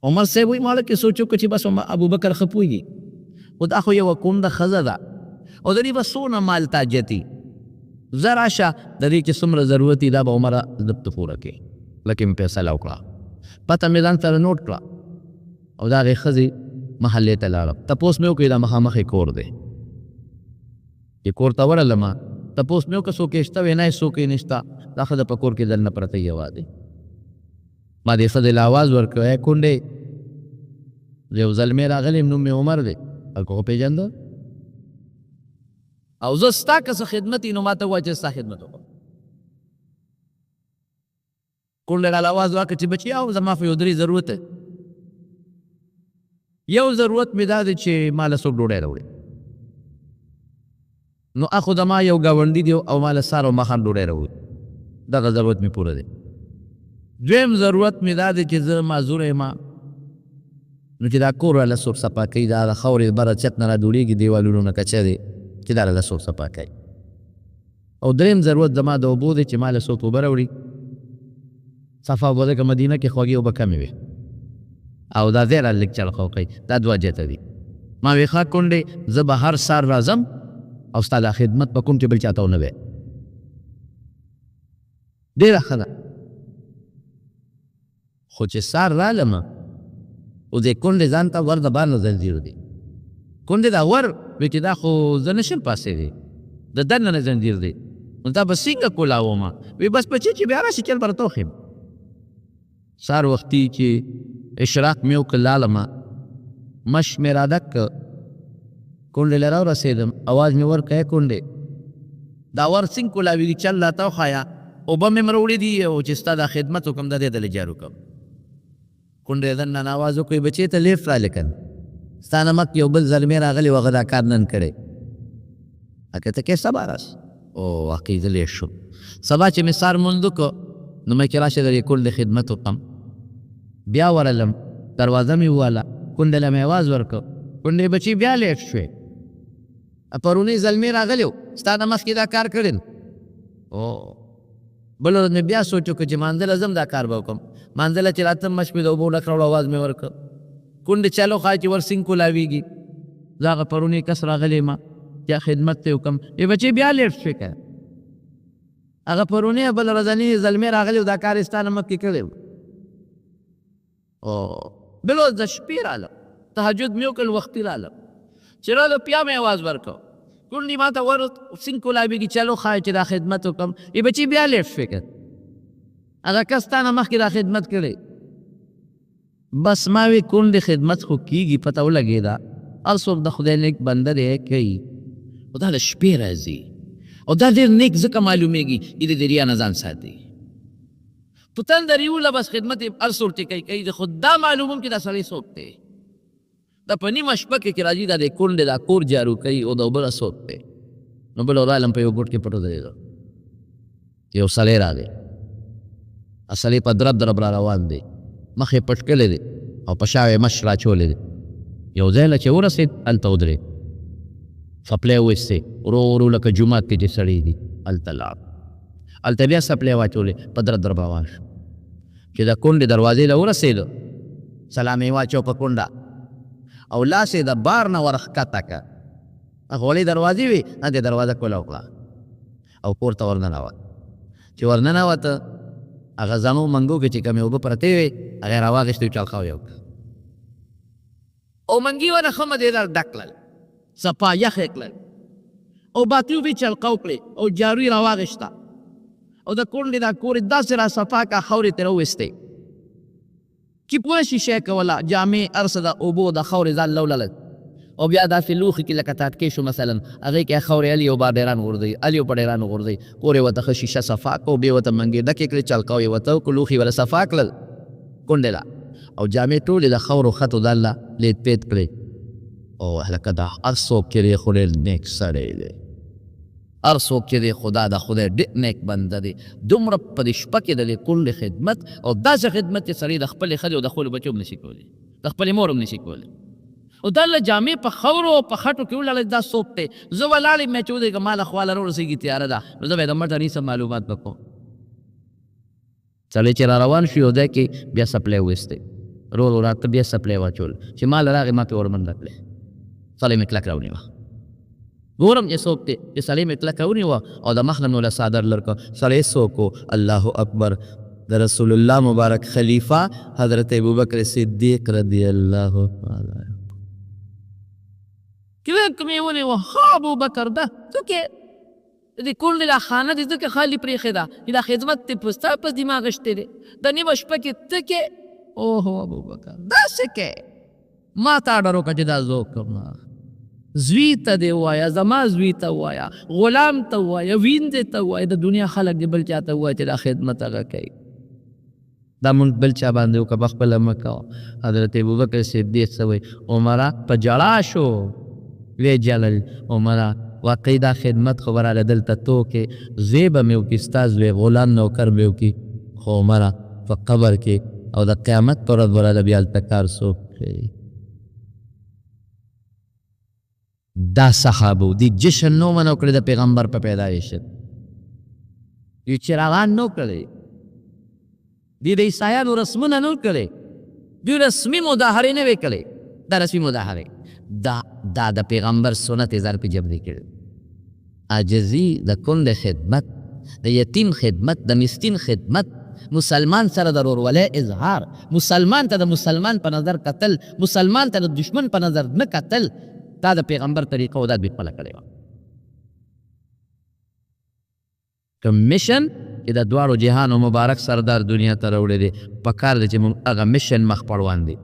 عمر صاحب وایي ماړه کې سوچ وکړه چې بس ابوبکر ښه پوهېږي خو دا خو یوه کونډه ښځه ده او د دې به څونه مال تاجتي. زه راشه د دې چې څومره ضرورت وي دا به عمره ضبط پوره کړي. لکه مې فیصله وکړه، پته مې ځان سره نوټ کړه او د هغې ښځې محلې ته لاړم. تپوس مې وکړې دا مخامخ یې کور دی. چې کور ته ورغلم تپوس مې وکړه څوک یې شته؟ ویې نه څوک یې نشته، دا ښځه په کور کې دننه پرته یوازې. ما دې ښځې له آواز ورکړ ای کونډې یو زلمی راغلی نوم مې عمر دی هلکه خو پېژنده او زه ستا که څه خدمت وي نو ما ته ووایه چې ستا خدمت وکړم. کونډې راله آواز وکړه چې بچیاو زما خو یو درې ضرورت دی. یو ضرورت مې دا دی چې ما له څوک ډوډۍ راوړي نو اخو زما یو ګاونډي دی او ما له سهار او ماښام ډوډۍ راوړي، دغه ضرورت مې پوره دی. دویم ضرورت مې دا دی چې زه معذوره یم نو چې دا کور راله څوک صفا کوي، دا د خاورې بره چت نه راجوړېږي دیوالونو نه کچه دی چې دا راله څوک صفا کوي. او دریم ضرورت زما د اوبو دی چې ما له څوک اوبه راوړي صفا اوبه ځکه مدینه کې خوږې اوبه کمې وي او دا ځای راله لږ چړقو کوي. دا دوه جته دي. ما وی ښه کونډې زه به هر سهار راځم او ستا دا خدمت به کوم چې بل چاته ونه وی. ډېره ښه ده. خو چې سهار رالم او دې کونډې ځان ته ور د بار نه زنځیر دی. کونډې دا ور وی چې دا خو زه نشم پاسېدی، د دننه نه زنځیر دی نو دا به څنګه کولاومه؟ وی بس بچې چې بیا راشي چل به راته وښیم. سهار وختي چې اشراق مې وکړ لالمه مش مې راډک کړ، کونډې له راورسېدم اواز مې ورکړ ای کونډې دا ور څنګه کولاوي چل راته وښایه، اوبه مې راوړي دي او چې ستا دا خدمت وکړم دا دې دله جارو کړم. کونډې دننه آواز وکړ بچې ته لیفټ را لیکن ستا نه مخکې یو بل زلمی راغلی و هغه دا کار نن کړی. هکې ته کې سبا راس او واقعي زه لیټ شوم. سبا چې مې سهار مونځ وکړ نو مې چې راشه د دې کونډې خدمت وکړم. بیا ورغلم دروازه مې وواله، کونډې له مې آواز ورکړ کونډې بچي بیا لیټ شوې، پرونی زلمی راغلی و ستا نه مخکې دا کار کړی. او بل ورځ مې بیا سوچ وکړ چې مانځله ځم دا کار به وکړم. مانځله چې راتلم مش مې د اوبو ډک راوړو آواز مې ورکړ کونډې چلو ښایي چې ور څنګه کولاویږي. زه هغه پرونی کس راغلی یم چې خدمت ته وکړم. ای بچې بیا لیټ شوې که هغه پرونی بل ورځني زلمی راغلی و دا کار یې ستا نه مخکې کړی و. بل ورځ د شپې رالم تهجد مې وکړل وختي رالم چې رالم بیا مې آواز ورکړ کونډې ما ته ور څنګه کولاویږي چلو ښایي چې دا خدمت وکړم. ای بچې بیا لیټ شوې که هغه کس تا نه مخکې دا خدمت کړی. بس ما وی کونډې خدمت خو کېږي پته ولګېده هر څوک د خدای نیک بنده دی کوي او دا د شپې راځي او دا ډېر نیک ځکه معلومیږي چې د دریا نه ځان ساتي. په تندر یې وله بس خدمت یې هر څوک چې کوي د خو دا معلوموم چې دا سړی څوک دی. دا په نیمه شپه کې راځي دا د کونډې دا کور جارو کوي او دا بله څوک دی. نو بل ورغلم په یو ګوټ کې پټ ودرېدو، یو سړی راغی، سړی په درب درب را روان دی، مخ یې پټ کړی دی او په شا یې مش راچولی دی. یو ځای له چې ورسېد هلته ودرېد، څپلی وایستې ورو ورو لکه جومات کې چې سړی دي هلته لاړ. هلته بیا څپلی واچولې په درب درب روان شو. چې د کونډې دروازې له ورسېدو سلام یې واچو په کونډه او لاس یې د بار نه ور ښکته کړه. هغه ولې دروازې وې نه دې دروازه کوله وکړه او کور ته ورننوت. چې ورننوته هغه زمو منګو کې چې کمې اوبه پرتې وې هغه یې راواخېستې چلقاو یې وکړه او منګي ونه ښه مدېدار ډک کړل، صفا یخې کړل او باطیو به چلقاو کړې او جارو یې راواخېسته او د کونډې دا کور یې داسې را صفا کړه خاورې ترې وویستې چې پوه شي شی کوله جامې هر څه د اوبو د خاورې ځان لولله او بیا داسې لوښي کې لکه تاټکې شو مثلا هغې کې خاورې الي او ډیران غورځوي الي او په ډیران غورځوي کور یې ورته ښه شیشه صفا کړو بیا ورته منګې ډکې کړې چلقاو یې ورته وکړو لوښي وله صفا کړل کونډې له او جامې ټولې د خاورو خطو ځان له لیت پیت کړې. او هلکه دا هر څوک چې دی خو ډېر نیک سړی دی، هر څوک چې دی خدا د خدای ډېر نیک بنده دی. دومره په دې شپه کې د دې کونډې خدمت او داسې خدمت چې سړی د خپلې ښځې او د خپلو بچو هم نشي کولی، د خپلې مور هم نشي کولی. او دا الله جامع په خاورو او په خټو کې ولاړې دا څوک دی زه ولاړ یم چې ودرېږم ما له خواله راورسېږي تیاره ده نو زه به یې د مټه نیسم معلومات به کوم سړی چې را روان شو یو ځای کې بیا سپلی ویستی رول راته بیا سپلی واچول چې ما له راغې ما پې ورمنډه کړې سړی مې کلک راونیوه ګورم چې څوک دی چې سړی مې کلکه ونیوه او د مخ نه مې له څادر لر کړه سړی څوک و الله اکبر د رسول الله مبارک خلیفہ حضرت ابوبکر صدیق رضی اللہ تعالی کلک مې ونیوه ها ابوبکر ده څوک یې د کونډې دا خانه دې ځکه خالي پرېښې ده چې دا خدمت دې په ستا په دماغ شتی دی د نیمه شپه کې ته کې اوهو ابوبکر داسې کې ما تا ډر وکړه چې دا زه وکړم زوی ته دې ووایه زما زوی ته ووایه غلام ته ووایه ویندې ته ووایه د دنیا خلک دې بل چا ته ووایه چې دا خدمت هغه کوي دا مونږ بل چا باندې وکړه پخپله مه کوه حضرت ابوبکر صدیق څه وایي عمره په ژړا شو ویې جلل عمره واقعي دا خدمت خو به راله دلته تو کې زوی به مې وکړي ستا زوی غلام نوکر به وکړي خو عمره په قبر کې او د قیامت پر ورځ به راله بیا هلته کار څوک کوي دا صحابو دی جشن نو منو کړی د پیغمبر په پیدایش دی چراغان نو کړی دی د عیسایانو رسمونه نو کړی دی رسمي مظاهرې نه وې کړی دا رسمي مظاهرې دا د پیغمبر سنت زر پې جبري کړی عاجزي د کونډې خدمت د یتیم خدمت د مسکین خدمت مسلمان سره د ورورولۍ اظهار مسلمان ته د مسلمان په نظر کتل مسلمان ته د دشمن په نظر نه کتل دا د پیغمبر طریقه او دا دوی خپله کړې وه کوم مشن چې د دواړو جهانو مبارک سردار دنیا ته راوړی دی پکار دی چې موږ هغه مشن مخ پړوان دی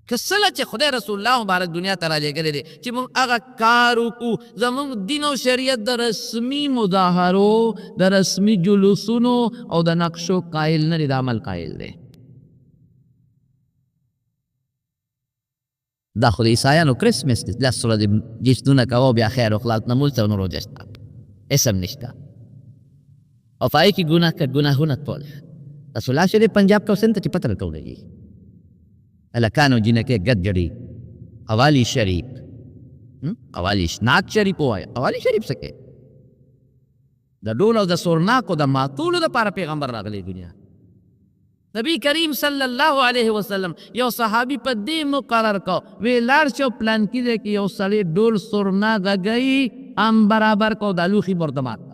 که څله چې خدای رسول الله مبارک دنیا ته رالیږلی دی چې موږ هغه کار وکړو زموږ دین او شریعت د رسمي مظاهرو د رسمي جلوسونو او د نقشو قایل نه دی د عمل قایل دی دا خو د عیسایانو کرسمس دی لس ورځې جشنونه کوه بیا خیر اخلاق نه مونځ ته نور روژه شته اسم نشته او په هغې کې ګناهونه ټول رسول الله شریف پنجاب کې اوسېن ته چې پته راته ولګي هلکانو جینکې ګډ جړي قوالی شریف قوالی نعت شریف ووایه قوالی شریف څه کې د ډول او د سورناکو د ماتولو دپاره پیغمبر راغلی دنیا نبی کریم صلی الله علیه وسلم یو صحابي په دې مقرر کو وی لاړ شو پلان کې دی کې یو سړی ډول سرنا غږی ام برابر کو د لوښي مردمات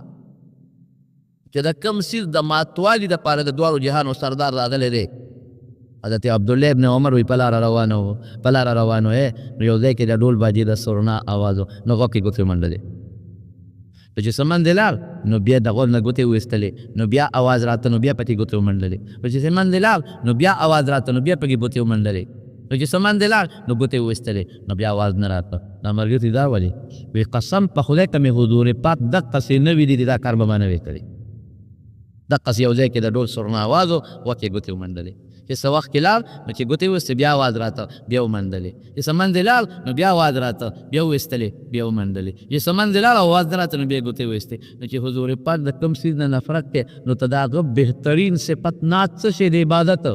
چې د کم سیز د ماتوالي دپاره د دواړو جهانو سردار راغلی دی حضرت عبدالله ابن عمر وی په لاره روانو نو یو ځای کې د ډول باجي د سرنا آواز و نو غوږ کې ګوتې منډلې نو چې سمندې لاړ نو بیا د غوږ نه ګوتې ویستلې نو بیا اواز راته نو بیا پکې ګوتې ومنډلې نو چې سمندې لاړ نو بیا اواز راته نو بیا پکې ګوتې ومنډلې نو چې سمندې لاړ نو ګوتې ویستلې نو بیا اواز نه راته دا ملګري دا ولې وی قسم په خدای که مې حضور پاک دقسې نه وي دي دا کار به ما نه وی کړی دقسې یو ځای کې د ډول سرنا آواز و غوږ کې ګوتې ومنډلې چې څه وخت کې لاړ نو چې ګوتې ویستې بیا اواز راته بیا ومنډلې چې سمندې لاړ نو بیا اواز راته بیا ویستلې بیا ومنډلې چې سمندې لاړ اواز نه راته نو بیا ګوتې ویستې نو چې حضور پاک د کوم څیز نه نفرت دی نو ته د هغه بهترین صفت نعت څه شی د عبادت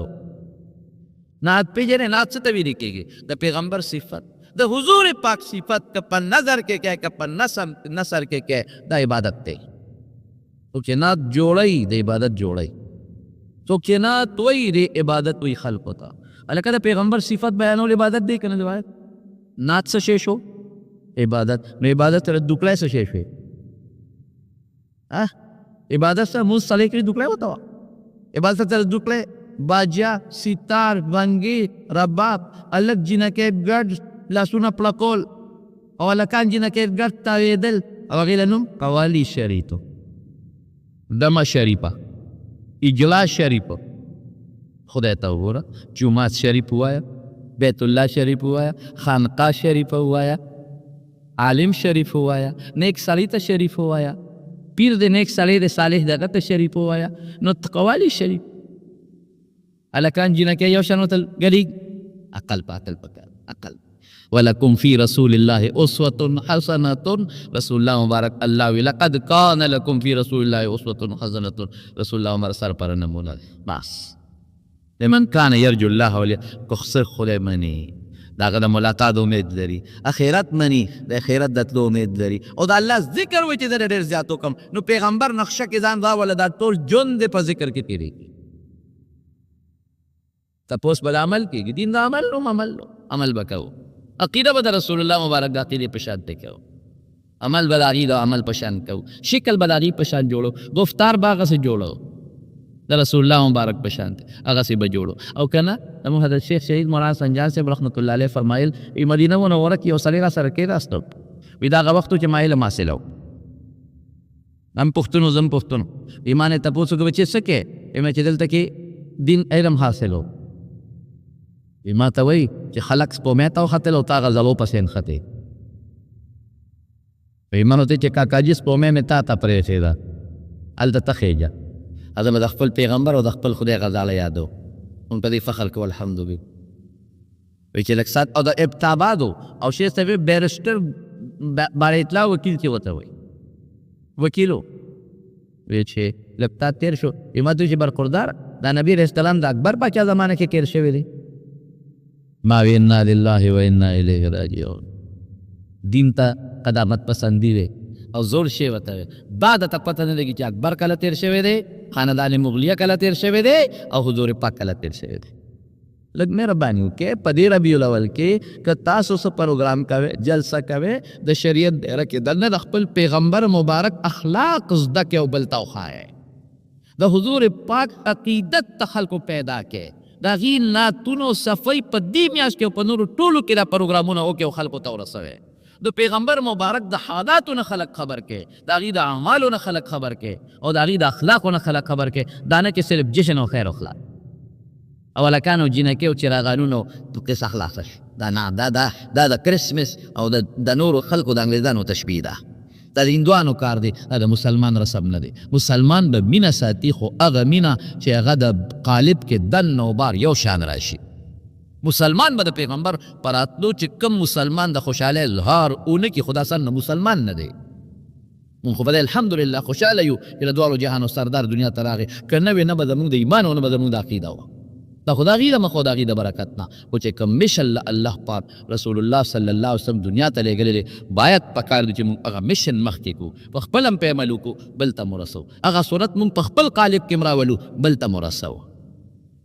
نعت پېژنې نعت څه ته ویلې کېږي د پیغمبر صفت د حضور پاک صفت که په نظر کې کې که په نثر کې کې دا عبادت دی څوک چې نعت جوړوي د عبادت جوړوي څوک چې نعت وایي د عبادت وایي خلقو ته هلکه د پیغمبر صفت بیانول عبادت دی که نه دی نعت څه شی شو عبادت نو عبادت سره دوکلی څه شی شوی عبادت سره مونځ صلی کړي دوکلی وته وه عبادت سره دوکلی باجیا ستار بنګي رباب هلک جینکې ګډ لاسونه پړکول او هلکان جینکې ګډ تاوېدل او هغې له نوم قوالي شریتو دمه شریفه اجلاس شریف خدای ته وګوره جومات شریف ووایه بیت الله شریف ووایه خانقاه شریف ووایه عالم شریف ووایه نیک سړي ته شریف ووایه پیر د نیک سړی د صالح دغه ته شریف ووایه نو قوالی شریف هلکان جینکې یو شان ورته ګډېږي عقل په عقل پکار عقل ولکم فی رسول الله اسوة حسنة رسول الله مبارک الله وی لقد کان لکم فی رسول الله اسوة حسنة رسول الله مبارک سر پر نمونه بس لمن کان یرجو الله کو خدای منی د هغه د ملاقات امید لري، اخرت مني د اخرت د تلو امید لري، او د الله ذکر وایي چې زه ډېر زیات وکړم، نو پیغمبر نقشه کې ځان راوله دا ټول ژوند دې په ذکر کې تېرېږي. تپوس به د عمل کېږي، دین د عمل نوم عمل به کوو، عقیده به د رسول الله مبارک د عقیدې په شان دی کوو، عمل به د هغې د عمل په شان کوو، شکل به د هغې په شان جوړو، گفتار به هغسې جوړو د رسول الله مبارک په شان دی هغسې به جوړو. او که نه زموږ حضرت شیخ شهید مولانا سنجان صاحب رحمت الله علیه فرمایل مدینه منوره کې یو سړی را سره کېناستو، وایي د هغه وخت و چې ما علم حاصله و، هم پښتون و زه هم پښتون، وایي ما نه یې تپوس وکړو چې څه کې، وایي چې دلته کې دین علم حاصل و، وایي ما ته وایي چې خلک سپومې ته وختل او تا هغه زلو پسې نښتې، وایي ما ورته چې کاکاجي سپومې مې تا ته پرېښېده هلته ته خېږه. هغه به د خپل پیغمبر او د خپل خدای غزاله یادو، موږ په دې فخر کوو الحمدلله. وایي چې لږ ساعت او د ابتاباد او شیخ صاحب بیرسټر بار اطلاع وکیل چې ورته وایي وکیل و، وایي چې لږ تا تېر شو، وایي ما ته چې برخوردار دا نبي علیه السلام د اکبر پاچا زمانه کې تېر شوی دی. ما وی انا لله و انا الیه راجعون. دین ته قدامت پسندي دی او زور شی ورته وی، بعد ته پته نه لګي چې اکبر کله تېر شوی دی، خاندان مغلیه کله تېر شوی دی، او حضور پاک کله تېر شوی دی. لږ مهرباني وکړئ په دې ربیع الاول کې که تاسو څه پروګرام کوئ، جلسه کوئ، د شریعت دایره کې دننه د خپل پیغمبر مبارک اخلاق زده کړئ او بل ته وښایئ، د حضور پاک عقیدت ته خلکو پیدا کړئ، د هغې نعتونو صفۍ په دې میاشت کې او په نورو ټولو کې دا پروګرامونه وکړئ او خلکو ته ورسوئ. د پیغمبر مبارک د حالاتو نه خلق خبر کې، د هغې د اعمالو نه خلق خبر کې، او د هغې د اخلاقو نه خلق خبر کې، دا نه چې صرف جشن او خیر اخلاق او هلکانو جینکې او چراغانونو تو قصه خلاصه شو. دا نه دا د کرسمس او د نورو خلکو د انګریزانو تشبیه ده، دا د هندوانو کار دی، دا د مسلمان رسم نه دی. مسلمان به مینه ساتي، خو هغه مینه چې هغه د قالب کې دن او بار یو شان راشي. مسلمان به د پیغمبر پر راتلو چې کم مسلمان د خوشحالی اظهار اونه کې، خدا سن مسلمان نه دی. مونږ خو به دی الحمدلله خوشحاله یو چې د دواړو جهانو سردار دنیا ته راغی، که نه وې نه به زمونږ د ایمان او نه به زمونږ د عقیده وه، دا خو د هغې د مخ او د هغې د برکت نه. خو چې کوم مشن الله پاک رسول الله صلی الله علیه وسلم دنیا ته لېږلی دی، باید پکار دی چې مونږ هغه مشن مخکې کړو، په خپل هم پې عمل وکړو، بل ته مو رسو، هغه صورت مونږ په خپل قالب کې هم راولو، بل ته مو رسو.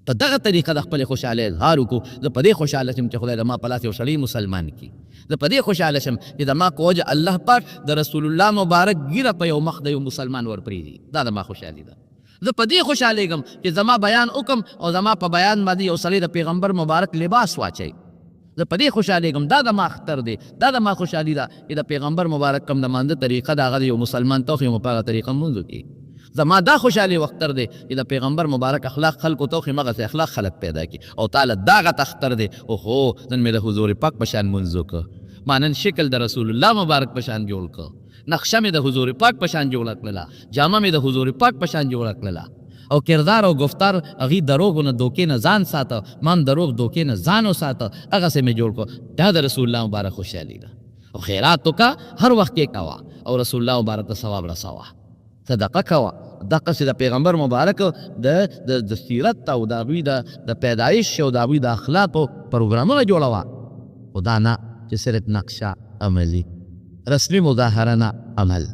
په دغه طریقه د خپل خوشحالۍ اظهار وکړو. زه په دې خوشحاله شم چې خدای د ما په لاس یو سړی مسلمان کړي، زه په دې خوشحاله شم چې د ما په وجه الله پاک د رسول الله مبارک ګیره په یو مخ د یو مسلمان ورپرېږدي، دا د ما خوشحالي ده. زه په دې خوشحالېږم چې زما بیان وکم او زما په بیان باندې یو سړی د پیغمبر مبارک لباس واچوي، زه په دې خوشحالېږم، دا د ما اختر دی، دا د ما خوشحالي ده چې د پیغمبر مبارک کوم د مانده طریقه د هغه د یو مسلمان توخیم په هغه طریقه لمونځ وکړي. زما دا خوشحالي اختر دی چې د پیغمبر مبارک اخلاق خلکو توخیم هغسې اخلاق خلک پیدا کړي، او تعالی دا غټ اختر دی. اوهو نن مې د حضور پاک په شان لمونځ وکړه، ما نن شکل د رسول الله مبارک په شان جوړ کړه، نقشه مې د حضور پاک په شان جوړه کړله، جامه مې د حضور پاک په شان جوړه کړله، او کردار او گفتار هغې دروغو نه دوکې نه ځان ساته، ما هم دروغ دوکې نه ځان وساته، هغسې مې جوړ کړه. دا د رسول الله مبارک خوشحالي ده. او خیرات وکړه، هر وخت کې کوه، او رسول الله مبارک ته ثواب رسوه، صدقه کوه. دقسې د پیغمبر مبارک د سیرت او د هغوی د پیدایش او د هغوی د اخلاقو پروګرامونه جوړوه، خو دا نه چې صرف نقشه عملي، رسمي مظاهره نه عمل.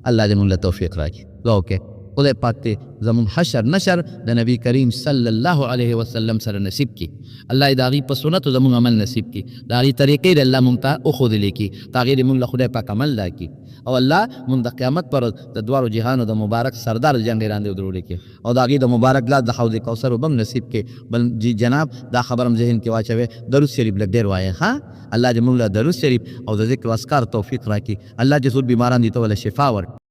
الله دې مونږ له توفیق راکړي. دعا وکړئ خدای پاک دې زمونږ حشر نشر د نبی کریم صلی الله علیه وسلم سره نصیب کړي. الله دې د هغې په سنتو زمونږ عمل نصیب کړي، د هغې طریقې دې الله مونږ ته وښودلې کړي، د هغې دې مونږ له خدای پاک عمل دا کړي، او الله مونږ د قیامت پر ورځ د دواړو جهانو د مبارک سردار جنډې راندې ودرولی کړي، او د هغې د مبارک لاس د حوض کوثر اوبه هم نصیب کړي. بل جی جناب دا خبر هم ذهن کې واچوئ، درود شریف لږ ډېر وایئ. ها الله دې مونږ له درود شریف او د ذکر و اذکار توفیق راکړي. الله چې ټول بیماران دي ته وله شفا ورکړي.